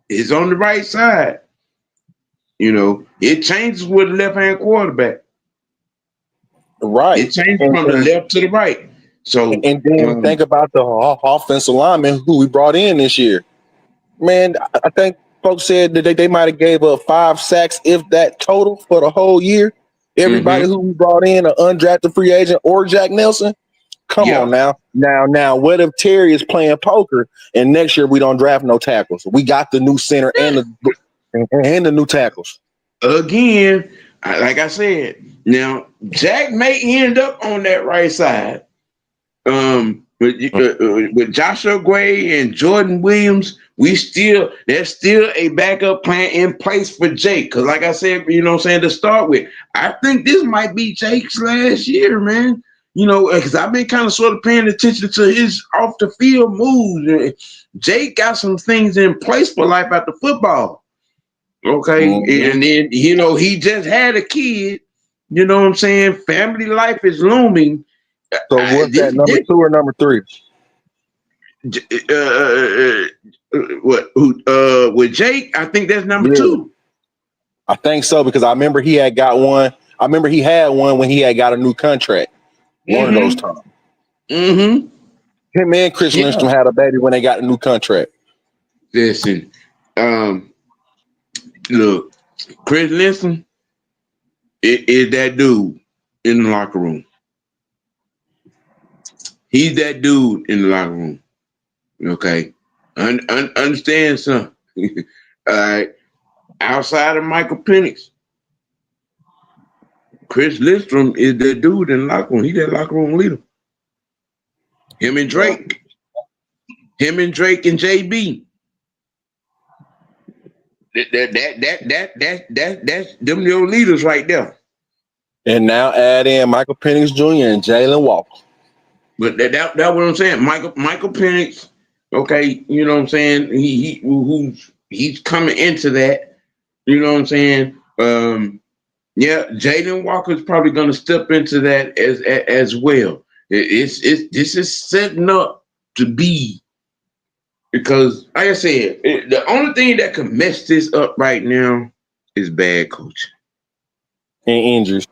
It's on the right side. It changes with the left hand quarterback. Right. It changes And, from the and left to the right. So and then think about the offensive lineman who we brought in this year. Man, I think folks said that they might have gave up 5 sacks, if that, total for the whole year. Everybody mhm. who we brought in, an undrafted free agent or Jack Nelson. Come on Yeah. now. Now, what if Terry is playing poker and next year we don't draft no tackles? We got the new center and the new tackles. Again, like I said, now Jack may end up on that right side. With Joshua Gray and Jordan Williams, there's still a backup plan in place for Jake. Because, like I said, to start with, I think this might be Jake's last year, man. Because I've been kind of sort of paying attention to his off the field moves. Jake got some things in place for life after football. Okay. Mm-hmm. And then, he just had a kid. You know what I'm saying? Family life is looming. So what's that, number 2 or number 3? With Jake, I think that's number Yeah, 2. I think so, because I remember he had one when he had got a new contract. One of those Mm-hmm. times. Mm-hmm. Him and Chris Yeah. Lindstrom had a baby when they got a new contract. Listen, look, Chris Lindstrom is that dude in the locker room. He's that dude in the locker room. Okay, understand something. All right, outside of Michael Penix, Chris Lindstrom is that dude in the locker room. He's that locker room leader. Him and Drake and JB. That's them your leaders right there. And now add in Michael Penix Jr. and Jalen Walker. But that what I'm saying. Michael Penix, okay, you know what I'm saying? He's coming into that. You know what I'm saying? Yeah, Jalen Walker's probably gonna step into that as well. This is setting up to be, because like I said, the only thing that can mess this up right now is bad coaching. And injuries.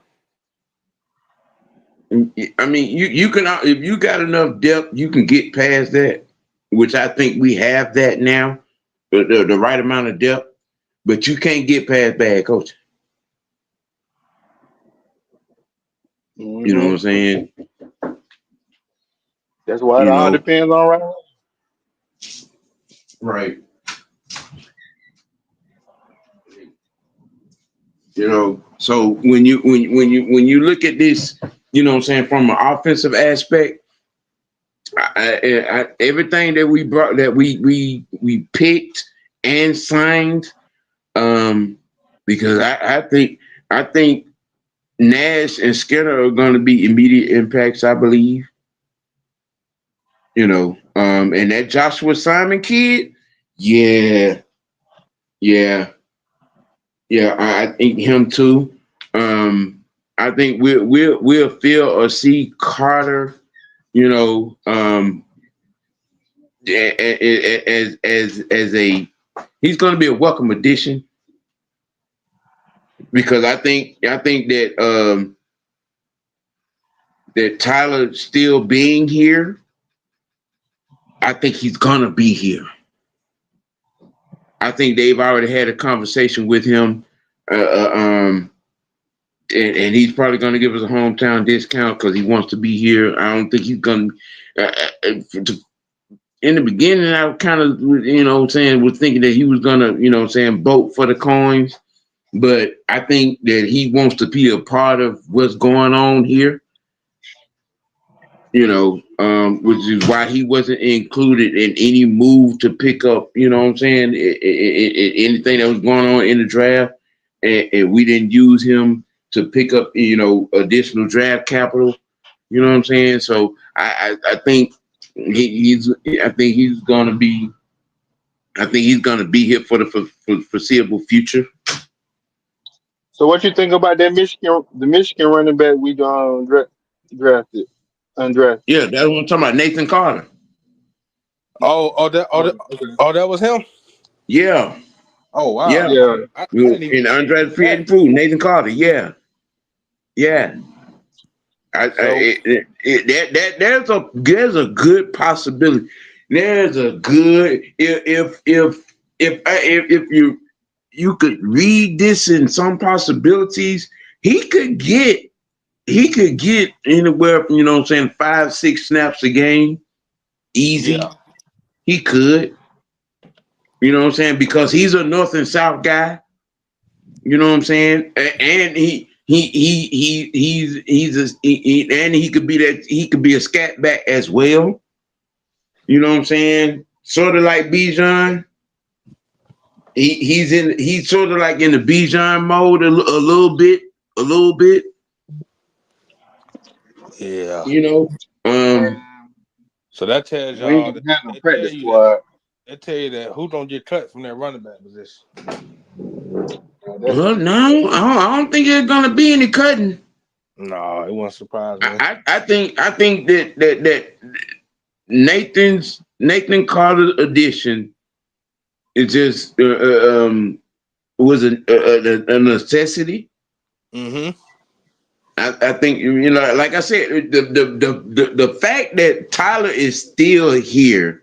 I mean, you can, if you got enough depth, you can get past that, which I think we have that now. the right amount of depth, but you can't get past bad coaching. You know what I'm Hmm. saying? That's why it You all know, depends on right. right? You know, so when you look at this, you know what I'm saying, from an offensive aspect, everything that we brought, that we picked and signed, um, because I think Nash and Skinner are going to be immediate impacts, I believe. You know, and that Joshua Simon kid, yeah, yeah, yeah, I think him too. I think we'll feel or see Carter, you know, as a he's going to be a welcome addition, because I think that Tyler still being here, I think he's gonna be here. I think they've already had a conversation with him, uh, uh, um, and he's probably going to give us a hometown discount because he wants to be here. I don't think he's going to. In the beginning, I kind of, saying, was thinking that he was going to, vote for the coins. But I think that he wants to be a part of what's going on here, which is why he wasn't included in any move to pick up, anything that was going on in the draft. And we didn't use him to pick up, additional draft capital. You know what I'm saying? So I think I think he's gonna be here for the foreseeable future. So what you think about the Michigan running back we drafted, undrafted? Yeah, that's what I'm talking about. Nathan Carter. Okay. That was him. Yeah, Oh wow, yeah. Yeah. I didn't even In undrafted free that. agent pool, Nathan Carter. Yeah, yeah. So There's a good possibility. There's a good if you could read this in some possibilities, he could get anywhere from 5-6 snaps a game easy. yeah, He could, because he's a north and south guy. You know what I'm saying? And and he could be that, he could be a scat back as well. You know what I'm saying? Sort of like Bijan. He's sort of like in the Bijan mode a little bit, a little bit. yeah. You know, Man, So that tells we ain't y'all gonna that have no they tell practice you that squad. they tell you that who don't get cut from that running back position. That's well, no, I don't think there's gonna be any cutting. No, it won't surprise me. I think that Nathan Carter's addition is just was a necessity. Mm-hmm. I think, like I said, the fact that Tyler is still here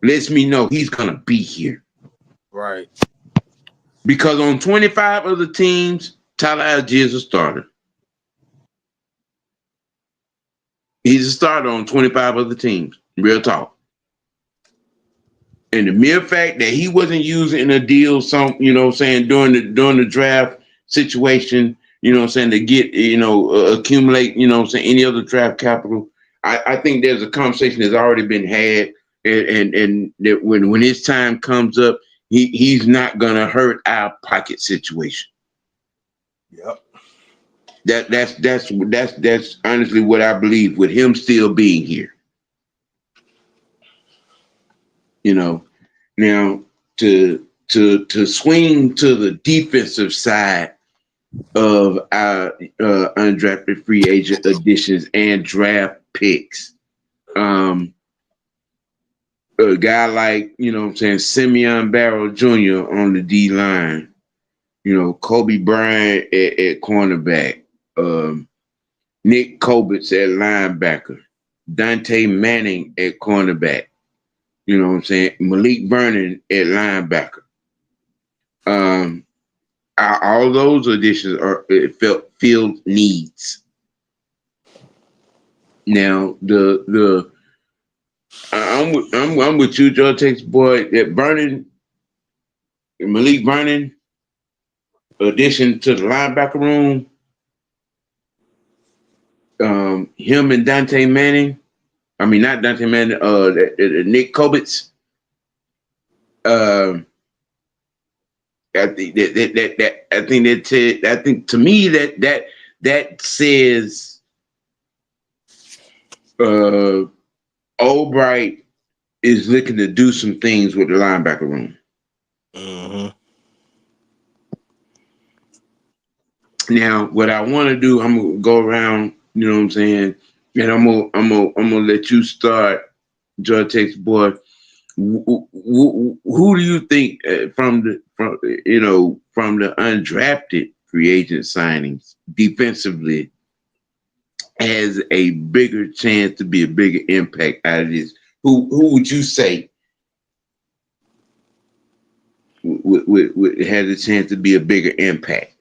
lets me know he's gonna be here, Right. because on 25 of the teams, Tyler Algier is a starter. He's a starter on 25 of the teams. Real talk. And the mere fact that he wasn't using a deal, saying during the draft situation, saying to get, accumulate, saying any other draft capital. I think there's a conversation that's already been had, and that when his time comes up, he's not gonna hurt our pocket situation. Yep. That's honestly what I believe, with him still being here. You know, Now, to swing to the defensive side of our undrafted free agent additions and draft picks, um, a guy like, Simeon Barrow Jr. on the D line, Kobe Bryant at cornerback, um, Nick Kobitz at linebacker, Dante Manning at cornerback, You know what I'm saying? Malik Vernon at linebacker. Um, all those additions are felt field needs. Now I'm with you, George Texas boy. That Malik Vernon addition to the linebacker room. Him and Dante Manning. I mean, not Dante Manning. Nick Kobitz. Um, I think I think to me that says uh Albright is looking to do some things with the linebacker room. Mm-hmm. Now, what I want to do, I'm gonna go around. You know what I'm saying? And I'm gonna let you start, George Texas boy. Who do you think from the undrafted free agent signings defensively has a bigger chance to be a bigger impact out of this? Who would you say has a chance to be a bigger impact?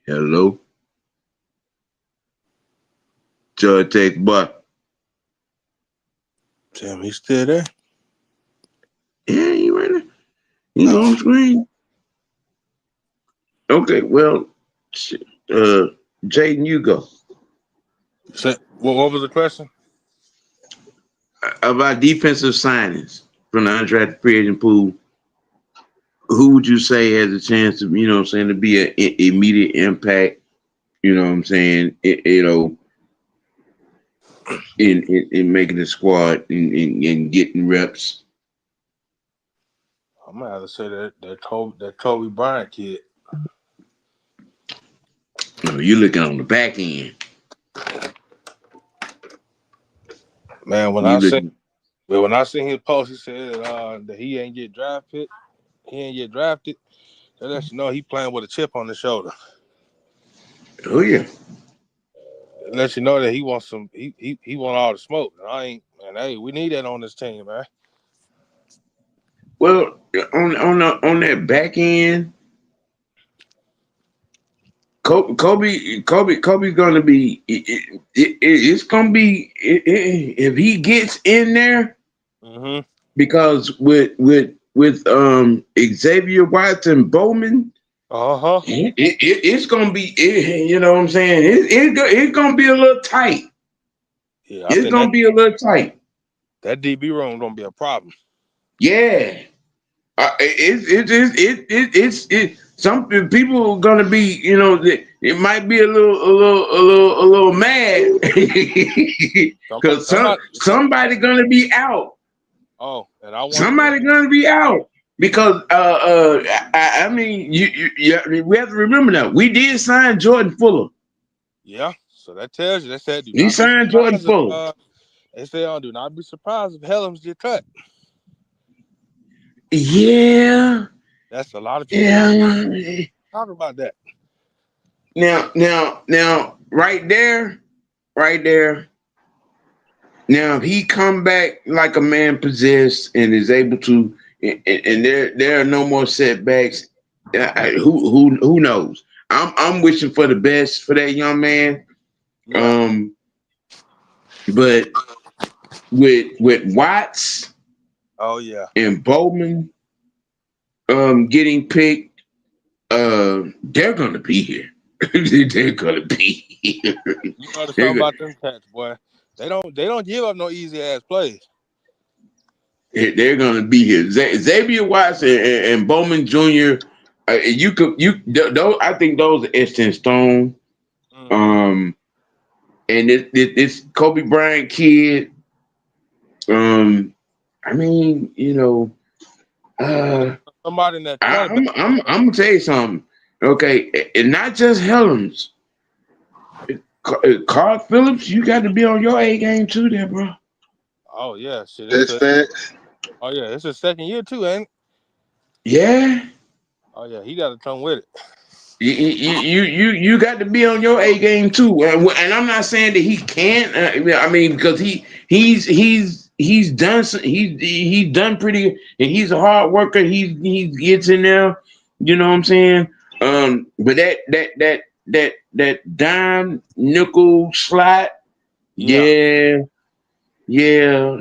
Hello, George Texas boy. Damn, he's still there. Yeah, you right there. You know on screen. Okay, well, Jaden, you go. So, what was the question? About defensive signings from the undrafted free agent pool, who would you say has a chance to, you know what I'm saying, to be an immediate impact, you know what I'm saying, in making the squad and getting reps? I'm gonna have to say that Kobe Bryant kid. No, you're looking on the back end. Man, You looking. when I seen his post, he said that he ain't get drafted. He ain't get drafted. That lets you know he playing with a chip on his shoulder. Oh yeah. It lets you know that he wants some. He want all the smoke. And I ain't. Man, hey, we need that on this team, man. Well, on that back end, Kobe's gonna be. It's gonna be if he gets in there. Mm-hmm. Because with Xavier Watson Bowman, Uh-huh. it's gonna be you know what I'm saying, it's gonna be a little tight. Yeah, I It's think gonna be a little tight. that DB room gonna be a problem. Yeah, it's some people are gonna be, you know, it might be a little mad because Somebody. somebody gonna be out. Oh, and I want. Somebody gonna be out because I mean you we have to remember now we did sign Jordan Fuller. Yeah. So that tells you. They said do We not be signed Jordan surprised if Fuller. they say do not be surprised if Helms get cut. Yeah, That's a lot of people yeah. talking about that. Now, right there. Now, if he come back like a man possessed and is able to, and there are no more setbacks. Who knows? I'm wishing for the best for that young man. Yeah. Um, but with Watts Oh yeah. and Bowman getting picked, they're gonna be here. They're gonna be here. You know the something They're, about them cats, boy. They don't give up no easy ass plays. they're gonna be here. Xavier Watts and Bowman Jr. I think those are etched in stone. Mm-hmm. Um, and this Kobe Bryant kid. Um, I mean, you know, Somebody in that cornerback. I'm gonna tell you something. Okay, and not just Helms. Carl Phillips, you got to be on your A game too, there, bro. Oh yeah, shit. That's facts. Oh yeah, it's his second year too, ain't it? Yeah. Oh yeah, he got to come with it. You got to be on your A game too, and I'm not saying that he can't. I mean, because he's done he's done pretty, and he's a hard worker. He gets in there, you know what I'm saying. But that dime nickel slot, Yeah. yeah, yeah,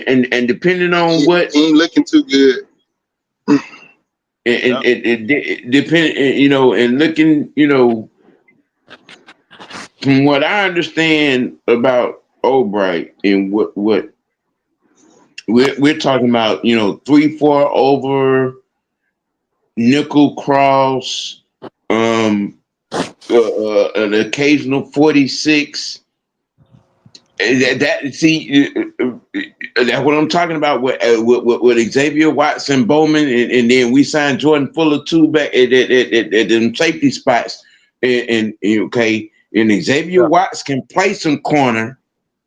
and depending on what He ain't looking too good. Yep. it depend, and looking, from what I understand about Albright and what we're talking about, 3-4 over nickel cross, um, an occasional 46. That see, that's what I'm talking about with Xavier Watson Bowman, and then we signed Jordan Fuller too back at them safety spots, okay, and Xavier Yeah. Watts can play some corner.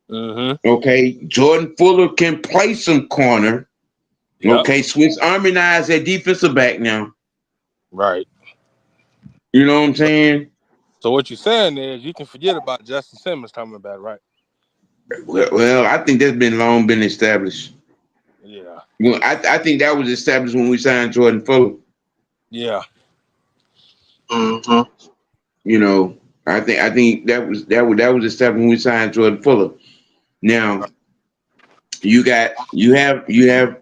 Mm-hmm. Okay, Jordan Fuller can play some corner. Yep. Okay, Swiss Army knives that defensive back now. Right. You know what I'm saying? So what you're saying is you can forget about Justin Simmons coming back, right? Well, I think that's been established. Yeah. Well, I think that was established when we signed Jordan Fuller. Yeah. Mm-hmm. You know, I think that was established when we signed Jordan Fuller. Now you have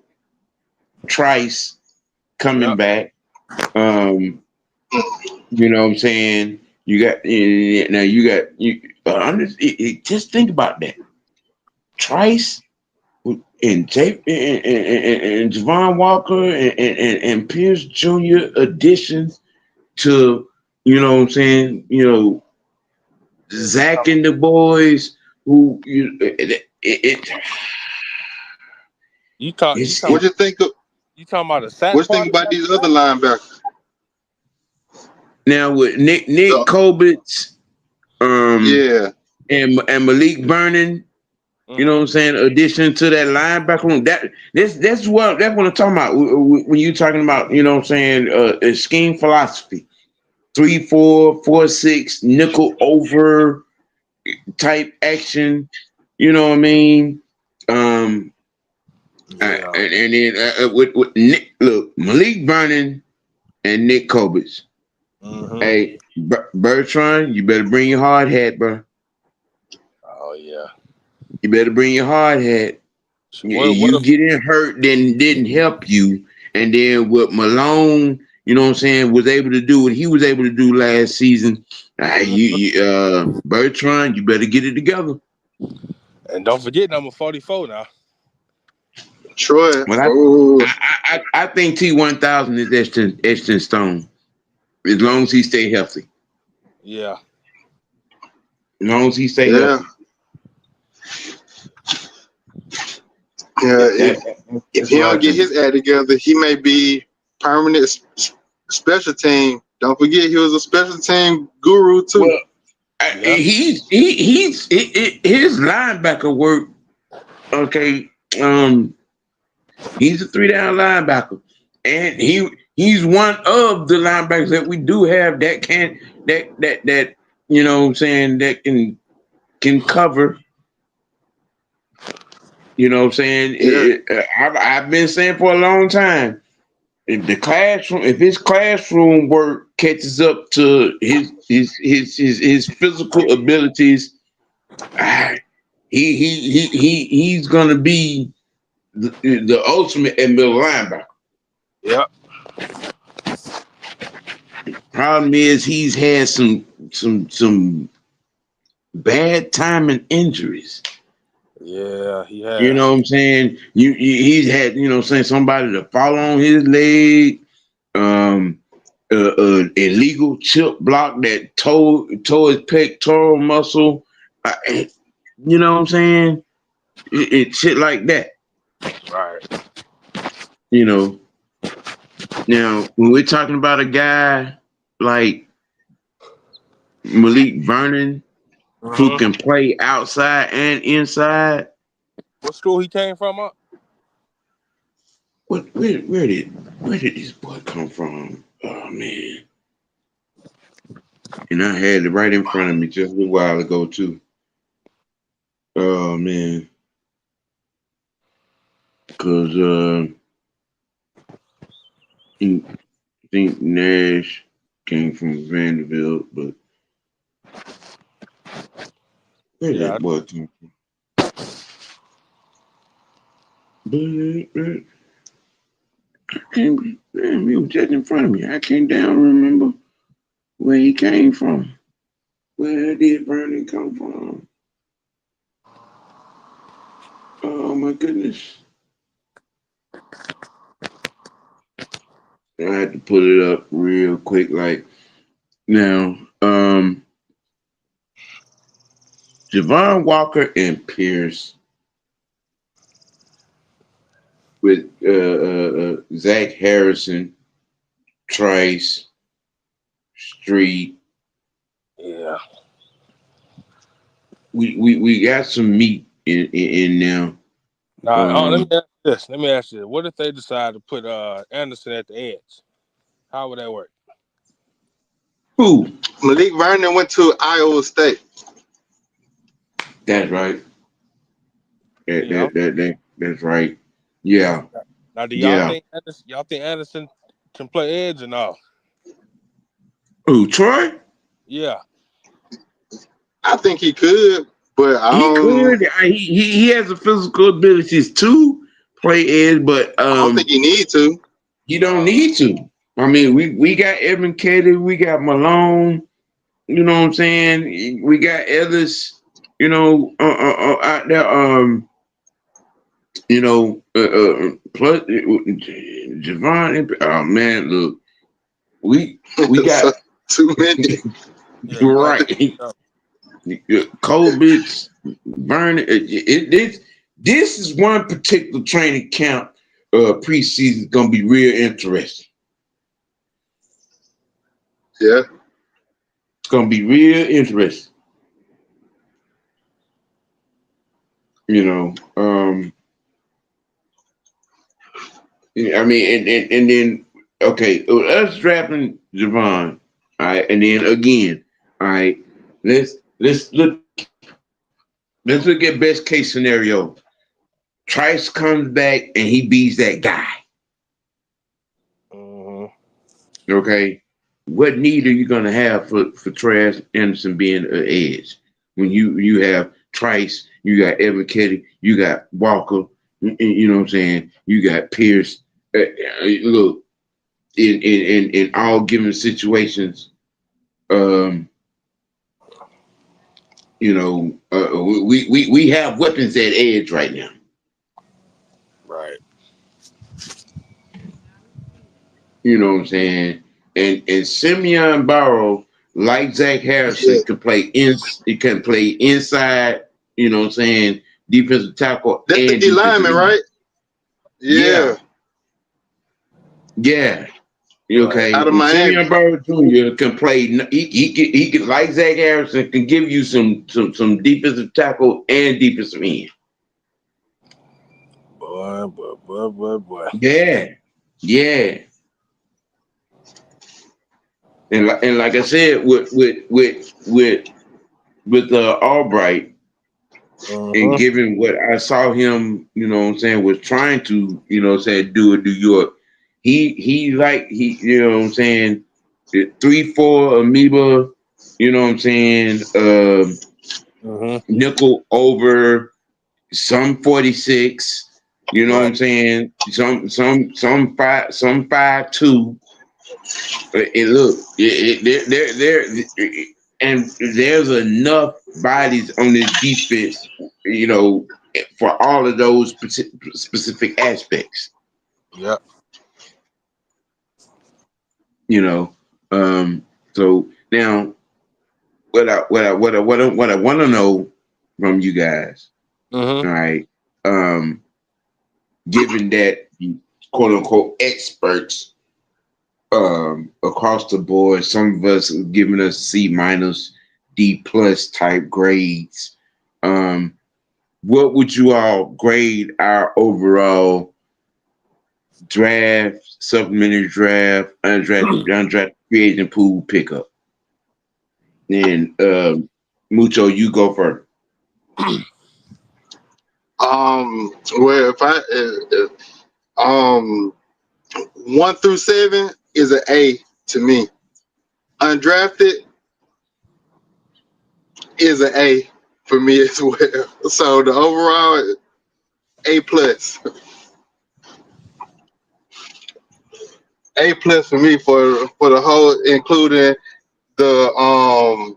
Trice coming Yep. back. Um, you know what I'm saying? You got now you got you. Just think about that. Trice and and Javon Walker and Pierce Jr. additions to, what I'm saying, Zach and the boys who You talk. You it's talk. What you think? You talking about a sack What you think party about after these other that? linebackers? now with Nick The, Kobitz, um yeah, and Malik Vernon. You know what Mm-hmm. I'm saying? Addition to that linebacker room. That's what I'm talking about when you talking about, what I'm saying, scheme philosophy. 3-4, 4-6, nickel over type action. You know what I mean? Um, Yeah. and then with Nick, look, Malik Vernon and Nick Kobitz. Mm-hmm. Hey, Bertrand, you better bring your hard hat, bro. Oh yeah. You better bring your hard hat. What You if? getting hurt didn't help you. And then what Malone, you know what I'm saying, was able to do what he was able to do last season. Mhm. Bertrand, you better get it together. And don't forget number 44 now. Troy. Well, Oh, I think T1000 is etched in stone as long as he stay healthy. Yeah. As long as he stay yeah, healthy. yeah. That, that, If that's he what I don't get think. his act together, he may be permanent special team. Don't forget, he was a special team guru too. Well, Yeah. his linebacker work. Okay, um, he's a 3 down linebacker, and he's one of the linebackers that we do have that can that you know what I'm saying, that can cover. You know what I'm saying? Yeah, I've been saying for a long time. If his classroom work catches up to his physical abilities, ah, he's gonna be the ultimate at middle linebacker. Yep. Problem is he's had some bad timing injuries. Yeah, he You has. know what I'm saying? He's had, saying, somebody to fall on his leg, um illegal chip block that tore his pectoral muscle. You know what I'm saying? It shit like that. Right. You know. Now when we're talking about a guy like Malik Vernon who Mm-hmm. can play outside and inside, What school he came from? Up? where did this boy come from? Oh man. And I had it right in front of me just a while ago too. Oh man, because I think Nash came from Vanderbilt, but where Yeah, that boy come from? But I can't. Damn, he was just in front of me. I can't down remember where he came from. Where did Vernon come from? Oh my goodness! I had to put it up real quick. Like now, Javon Walker and Pierce with Zach Harrison, Trice, Street. yeah. We got some meat in now. Now, let me Um, ask this. Let me ask you: what if they decide to put Anderson at the edge? How would that work? who? Malik Vernon went to Iowa State. That's right. Yeah. That's right. Yeah, Now, do yeah. y'all think Anderson can play edge or no? Who? Troy? Yeah. I think he could, but He could. He has the physical abilities to play edge, but I don't think he need to. he don't Uh, need to. I mean, we got Evan Kennedy, we got Malone. You know what I'm saying? We got Ellis. Out there. Plus Javon. Oh man, look, we So, got too many. yeah. You got. right. Uh, Colbitz, Vernon. This is one particular training camp. Preseason is gonna be real interesting. Yeah. It's gonna be real interesting. You know. I mean, and then okay, us drafting Javon. All right, and then again, all right. Let's let's look at best case scenario. Trice comes back and he beats that guy. mhm. Okay, what need are you gonna have for Trash Anderson being an edge when you have Trice, you got Evan Ketty, you got Walker, you know what I'm saying? You got Pierce. Look, in all given situations, um, we have weapons at edge right now. Right. You know what I'm saying? And Simeon Barrow, like Zach Yeah. Harrison, he can play inside, you know what I'm saying, defensive tackle That's the and D defensive lineman, end. right? Yeah, Yeah. yeah. Right. Okay. Out of And Miami. Simeon Barrow Jr. can play he can like Zach Harrison can give you some defensive tackle and defensive end. Boy. Yeah. Yeah. And like I said, with Albright, and Uh-huh. given what I saw him, you know what I'm saying, was trying to, you know what I'm saying, do in New York, he you know what I'm saying, 3-4 amoeba, you know what I'm saying, Uh-huh. nickel over some 46, you know what I'm Right. saying, some 5'2". And look, there, and there's enough bodies on this defense, you know, for all of those specific aspects. Yep. You know, so now what I want to know from you guys, Uh-huh. all right, given that you quote unquote experts across the board. Some of us giving us C minus, D plus type grades. Um, what would you all grade our overall draft, supplementary draft, undrafted free agent pool pickup? And Mucho, you go first. Well, if um 1 through 7 is an A to me. Undrafted is an A for me as well. So the overall A plus, A plus for me for the whole, including the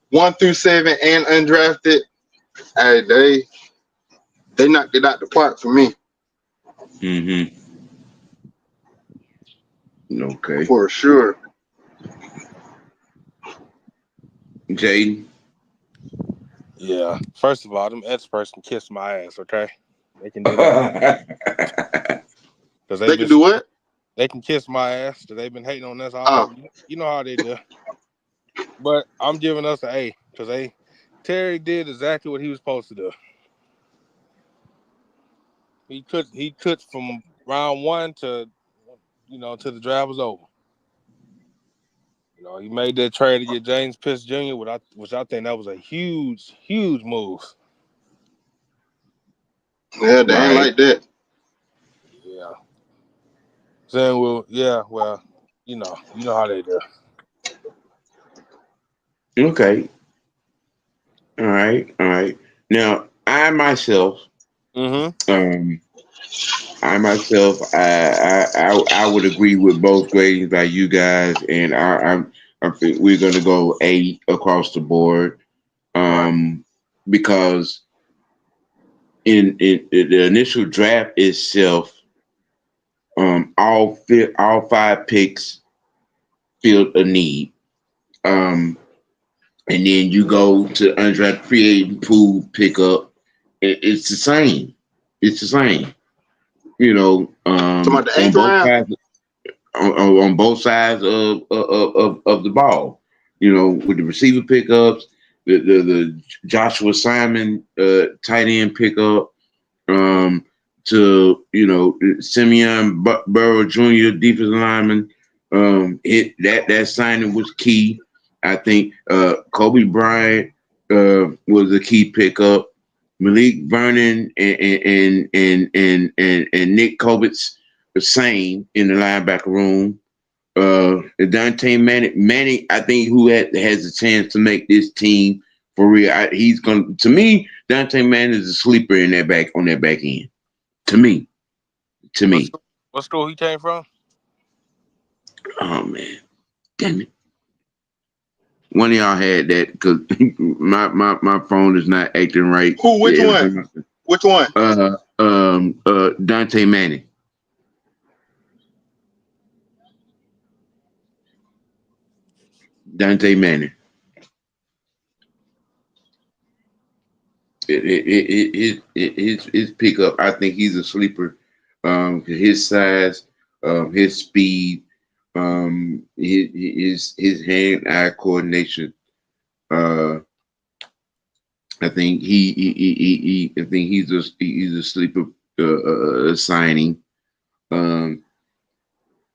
1 through 7 and undrafted. Hey, they knocked it out the park for me Mm-hmm. Okay. for sure. Jaden. Yeah. First of all, them experts can kiss my ass. Okay, they can do that because They can do what? they can kiss my ass because they've been hating on us all. Oh, You know how they do. But I'm giving us an A because Terry did exactly what he was supposed to do. He could from round one to till the draft was over. He made that trade to get James Pitts Jr., which I think that was a huge, huge move. yeah, they ain't Right. like that. Yeah. Saying, well, you know how they do. Okay. All right. All right. Now, Mm-hmm. um, I myself, I would agree with both gradings by you guys, and I think we're gonna go A across the board. Right. Because in the initial draft itself, all five picks filled a need. Um, and then you go to undrafted free agent pool pickup. It's the same. It's the same. Talking about the On eighth both round. sides, on both sides of the ball. With the receiver pickups, the Joshua Simon tight end pickup, um, to Simeon Burrow Jr. defensive lineman. That signing was key. I think Kobe Bryant was a key pickup. Malik Vernon and Nick Kovitz the same in the linebacker room. Dante Manning, I think who has a chance to make this team for real. He's going to me. Dante Manning is a sleeper in that back on that back end. To me, to What me. school, what school he came from? Oh man, damn it! One of y'all had that because my phone is not acting right. Who? Which Every one? time Which one? Dante Manning. Dante Manning. His pickup. I think he's a sleeper. His size, his speed, his hand-eye coordination. Uh, I think I think he's a sleeper signing. Um,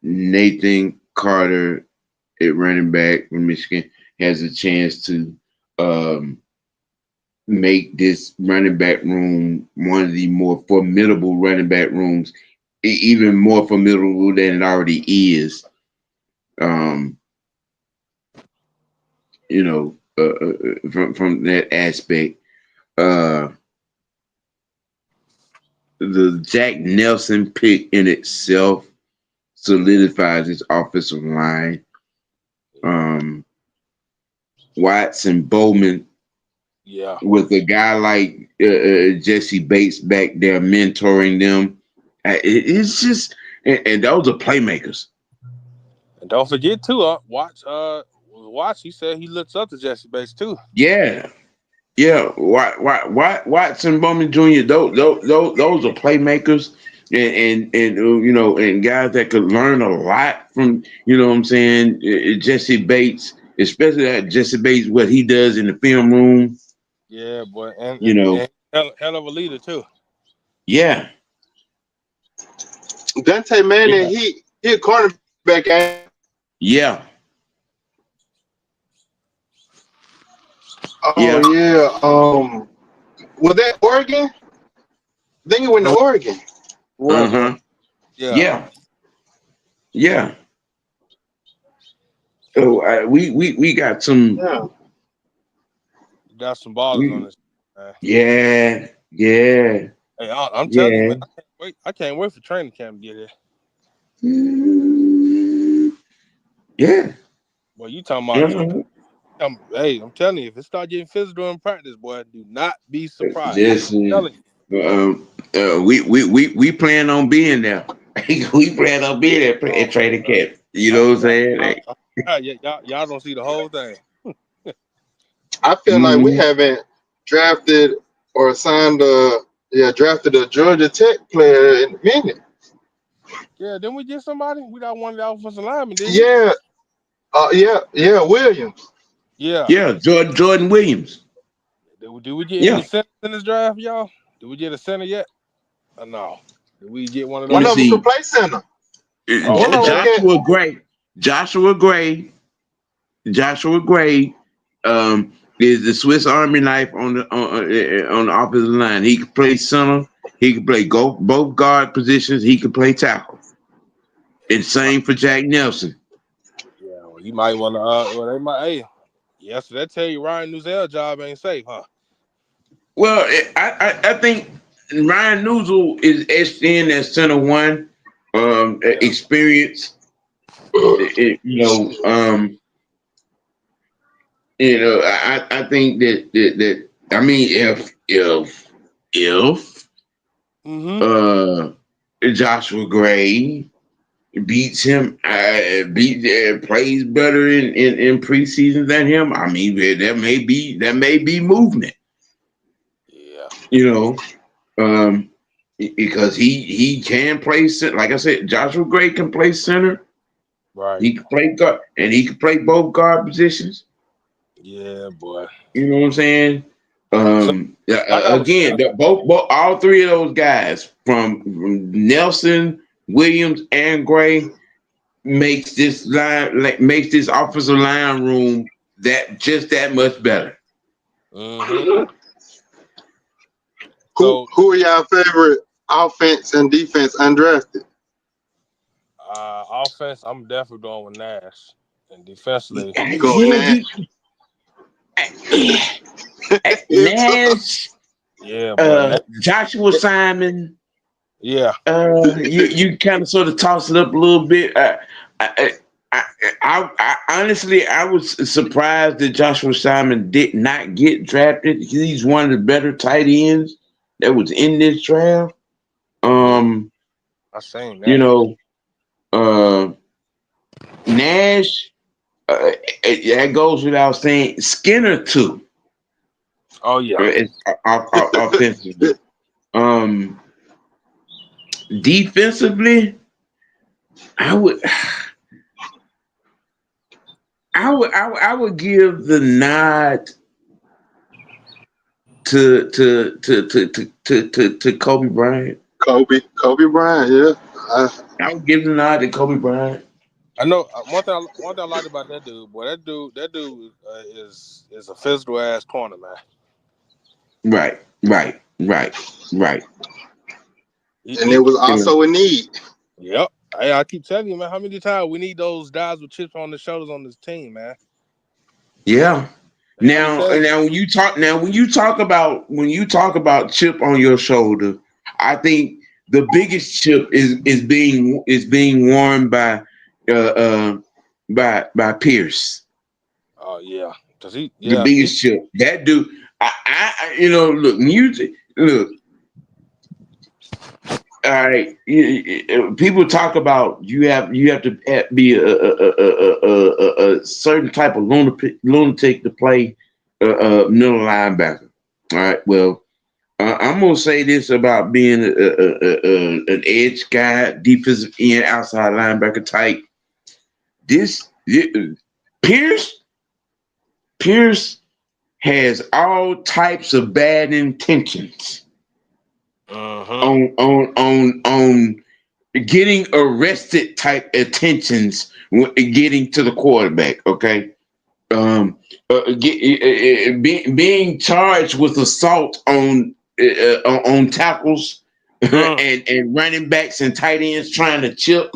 Nathan Carter at running back from Michigan has a chance to um, make this running back room one of the more formidable running back rooms, even more formidable than it already is. Um, from that aspect, uh, the Jack Nelson pick in itself solidifies his offensive line. Um, Watts and Bowman Yeah. with a guy like Jesse Bates back there mentoring them. It's just, and those are playmakers. And don't forget too, Watch. He said he looks up to Jesse Bates too. Yeah, yeah. Watson Bowman Jr. Those are playmakers, and guys that could learn a lot from. What I'm saying, Jesse Bates, especially that Jesse Bates, what he does in the film room. Yeah, boy, and You and, know, and hell of a leader too. yeah, Dante Manning. yeah, He a cornerback. Ain't yeah. Oh Yeah. yeah. Was that Oregon? I think he went to It Oregon. was or Uh-huh. yeah. Yeah. Yeah. So we got some. Yeah. Got some ballers on We, this. Man. yeah. Yeah. Hey, I'm telling you, Yeah. man. I can't wait for training camp to get here. Mm, yeah. Boy, you talking about? Uh-huh. Hey, I'm telling you, if it start getting physical in practice, boy, do not be surprised. I'm Listen. telling you. We plan on being there. We plan on being there Oh, at training uh, camp. You know what I'm saying? y'all don't see the whole thing. I feel like we Mhm. haven't drafted or signed drafted a Georgia Tech player in a minute. Yeah, didn't we get somebody? We got one of the offensive linemen, didn't we? Yeah. Yeah, Williams. Yeah. Yeah, Jordan Williams. Did we get any Yeah. centers in this draft, y'all? Did we get a center yet? Or no? Did we get one of Let me One of those? them could see. play center. Oh, One of them okay. can. Joshua Gray. Joshua Gray. Joshua Gray. Is the Swiss Army knife on the offensive line. He can play center. He can play both guard positions. He can play tackle. And same for Jack Nelson. Yeah, well, you might want to. Well, they might. Hey, yeah. So that tell you Ryan Nuzell's job ain't safe, huh? Well, I think Ryan Newsel is etched in as center one. Yeah. Experience. You know. I think that I mean if Mm-hmm. uh Joshua Gray beats him, plays better in preseason than him. I mean, that may be movement. Yeah. You know, because he can play center. Like I said, Joshua Gray can play center. Right. He can play guard, and he can play both guard positions. Yeah, boy. You know what I'm saying? So, Yeah, like I was again, saying. all three of those guys from Nelson, Williams, and Gray makes this makes this offensive line room that much better. Mm-hmm. Who So, who are y'all favorite offense and defense undrafted? offense, I'm definitely going with Nash, and defensively, You go with Yeah, Nash. It's Nash, yeah, boy. Nash, Joshua Simon. yeah, You kind of sort of toss it up a little bit. I, I honestly I was surprised that Joshua Simon did not get drafted. He's one of the better tight ends that was in this draft. yeah. Um, I seen you that. know, uh, Nash. That goes without saying. Skinner too. Oh yeah. It's offensively. Um, defensively, I would. I would give the nod to Kobe Bryant. Kobe Bryant. Yeah. I would give the nod to Kobe Bryant. I know one thing I liked about that dude, boy. That dude is a physical ass corner, man. Right, right, right, right. And it He was You know, also a need. Yep. I keep telling you, man. How many times we need those guys with chips on the shoulders on this team, man? yeah. I be telling you. Now when you talk about chip on your shoulder, I think the biggest chip is being worn uh uh by Pierce. Oh yeah, cause he The yeah he biggest chip. That dude. Look, music. Look, all right. People talk about you have to be a certain type of lunatic to play middle linebacker. All right. Well, I'm gonna say this about being an edge guy, defensive end, outside linebacker type. This Pierce Pierce has all types of bad intentions uh-huh. on getting arrested type attentions when getting to the quarterback. Okay, being charged with assault on tackles Mm, and running backs and tight ends trying to chip.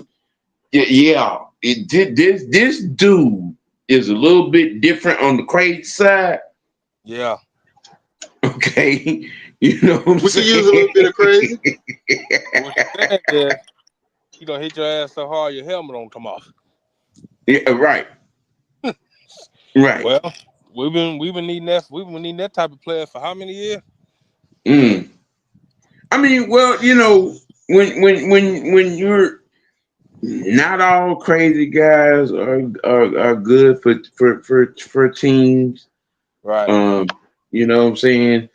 Yeah, it did. This dude is a little bit different on the crazy side. yeah. Okay, you know what I'm We could use a little saying? bit of crazy. So what you're saying is he gonna hit your ass so hard your helmet don't come off. Yeah, right, right. Well, we've been needing that type of player for how many years? Mm. I mean, well, when you're not all crazy guys are good for teams. Right. Um, you know what I'm saying?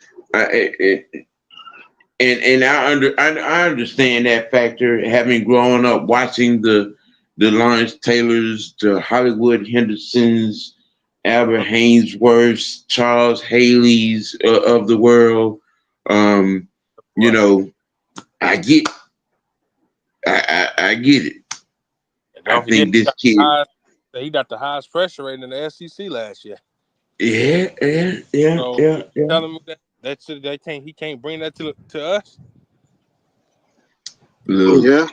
And I understand that factor, having grown up watching the Lawrence Taylors, the Hollywood Hendersons, Albert Hainsworths, Charles Haley's of the world. Um, you Right. know, I get I get it. And I don't forget think this kid, he got the highest pressure rating in the SEC last year. So yeah. telling me that shit he can't bring that to us. Look, Yeah,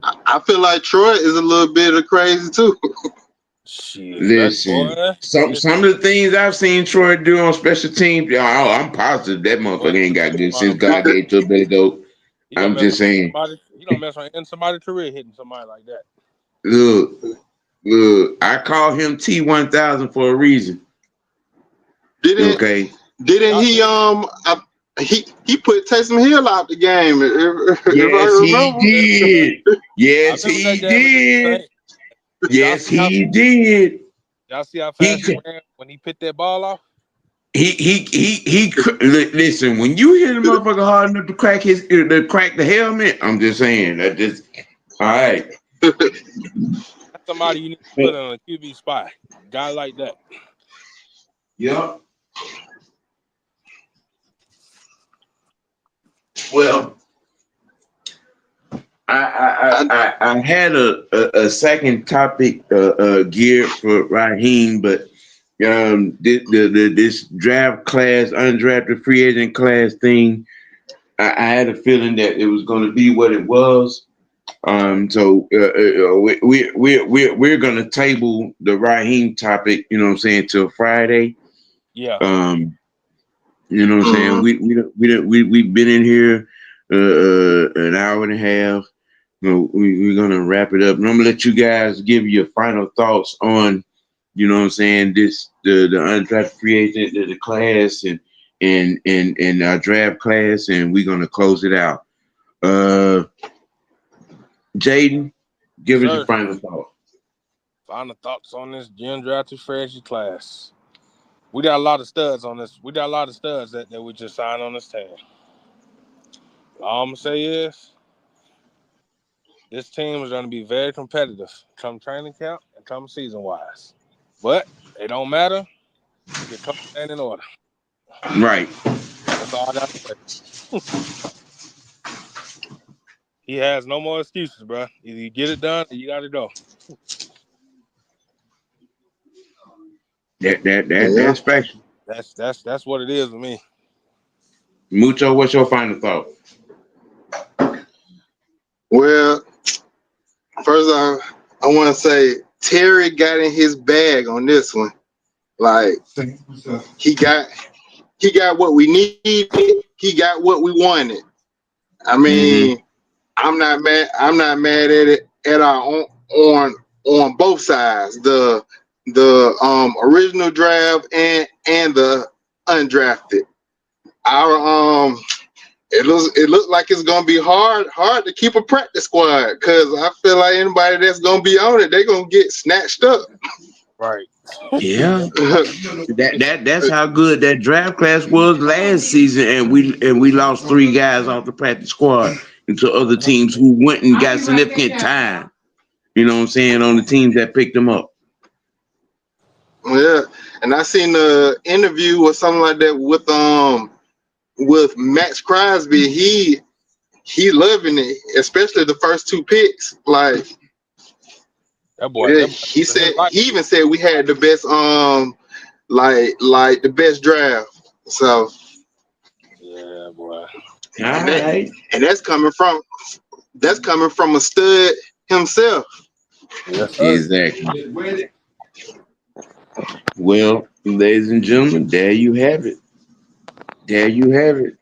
I feel like Troy is a little bit of crazy too. Shit, that listen. boy. Some of the things I've seen Troy do on special teams, I'm positive that Boy, motherfucker ain't got good boy, since God gave it to a Billy Goat. he don't I'm mess just around saying. somebody. He don't mess around in somebody's career hitting somebody like that. Look, look. I call him T1000 for a reason. Didn't Okay. didn't Y'all he seen? he put Taysom Hill out the game if I Yes, he remember. Yeah, did. I Yes, remember that he game against the did. Saints. Did y'all Yes, see how he did. y'all see how fast he He ran when he picked that ball off? listen, when you hit a motherfucker hard enough to crack the helmet, I'm just saying that just all right. That's somebody you need to put on a QB spy. Guy like that. Yep. Well, I, I had a second topic geared for Raheem, but this draft class, undrafted free agent class thing, I had a feeling that it was going to be what it was. So we're gonna table the Raheem topic, you know what I'm saying, till Friday. Yeah. Um, you know what I'm saying? mhm. We've been in here an hour and a half. We're gonna wrap it up, and I'm gonna let you guys give your final thoughts on, you know what I'm saying, this the undrafted free agent, the class, and our draft class, and we're gonna close it out. Uh, Jaden, Yes, give us your sir. final thought. Final thoughts on this undrafted free agent class. We got a lot of studs on this. We got a lot of studs that we just signed on this team. All I'm gonna say is this team is gonna be very competitive come training camp and come season wise. But it don't matter if your coach ain't in order. Right. That's all I got to say. He has no more excuses, bro. Either you get it done or you got to go. Yeah. That's special. That's what it is with me. Mucho, what's your final thought? Well, first I want to say Terry got in his bag on this one. Like he got he got what we needed. He got what we wanted. I Mm-hmm. mean, I'm not mad. I'm not mad at it at our on both sides. The original draft and the undrafted. Our it looks like it's gonna be hard to keep a practice squad because I feel like anybody that's gonna be on it, they're gonna get snatched up. Right. Yeah. That's how good that draft class was last season, and we lost three guys off the practice squad into other teams who went and got significant time. You know what I'm saying, on the teams that picked them up. Yeah, and I seen the interview or something like that with Max Crosby. He loving it, especially the first two picks. Like Yeah, That he boy, said his life. he even said we had the best like the best draft. So Yeah, boy. All and that right. and that's coming from a stud himself. Yes, sir. Exactly. Well, ladies and gentlemen, there you have it. There you have it.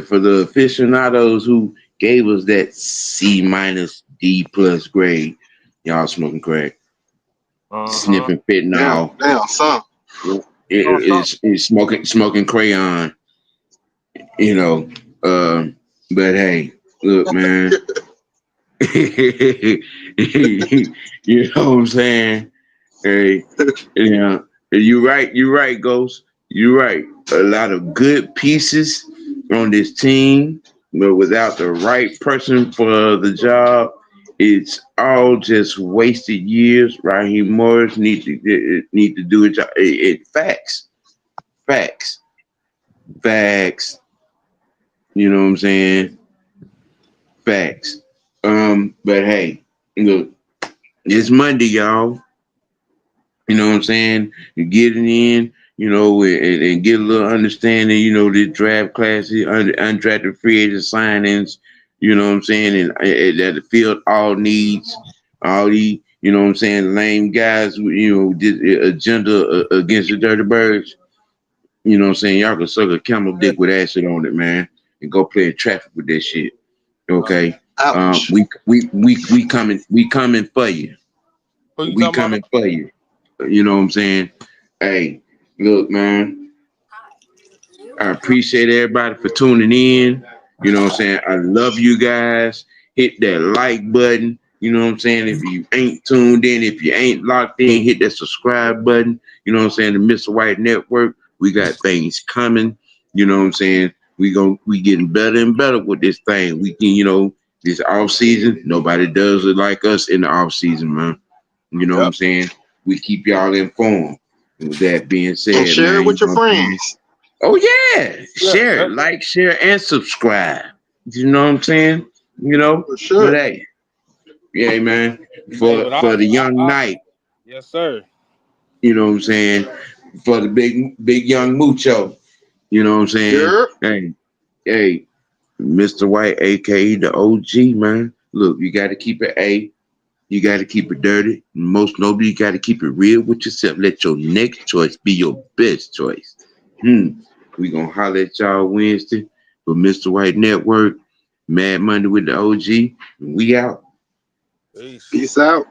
For the aficionados who gave us that C minus D plus grade, y'all smoking crack, Uh-huh. sniffing fentanyl, Damn, son. Oh, so, it's smoking crayon, you know. But hey, look, man, you know what I'm saying? Hey, yeah, you're right, Ghost. You're right. A lot of good pieces on this team, but without the right person for the job, it's all just wasted years. Raheem Morris need to do it. Facts, facts, facts. You know what I'm saying? Facts. But hey, look, it's Monday, y'all. You know what I'm saying? You get it in, and get a little understanding, the draft classes, undrafted free agent signings, you know what I'm saying? And that the field all needs, all the, you know what I'm saying, lame guys, this agenda against the Dirty Birds. You know what I'm saying? Y'all can suck a camel yeah. dick with acid on it, man, and go play in traffic with that shit. Okay. Ouch. We coming for you. Who you We talking about? coming for you. You know what I'm saying? Hey, look, man, I appreciate everybody for tuning in. You know what I'm saying? I love you guys. Hit that like button. You know what I'm saying? If you ain't tuned in, if you ain't locked in, hit that subscribe button. You know what I'm saying? The Mr. White Network. We got things coming. You know what I'm saying? We getting better and better with this thing. We can, this off season, nobody does it like us in the off season, man. You know what I'm Yep. saying? We keep y'all informed. And with that being And said, share it man, you with your know what I'm saying? friends. Oh yeah, Yeah, share it, that, like, share, and subscribe. You know what I'm saying? You know, For but sure. hey, yeah, man, hey, for but for the young I knight, yes, sir. you know what I'm saying? For the big young mucho, you know what I'm saying? Yeah. Hey, Mr. White, aka the OG, man. Look, you got to keep it A. You got to keep it dirty. Most notably, you got to keep it real with yourself. Let your next choice be your best choice. We gonna holler at y'all Wednesday for Mr. White Network, Mad Monday with the OG. We out. Peace. Peace out.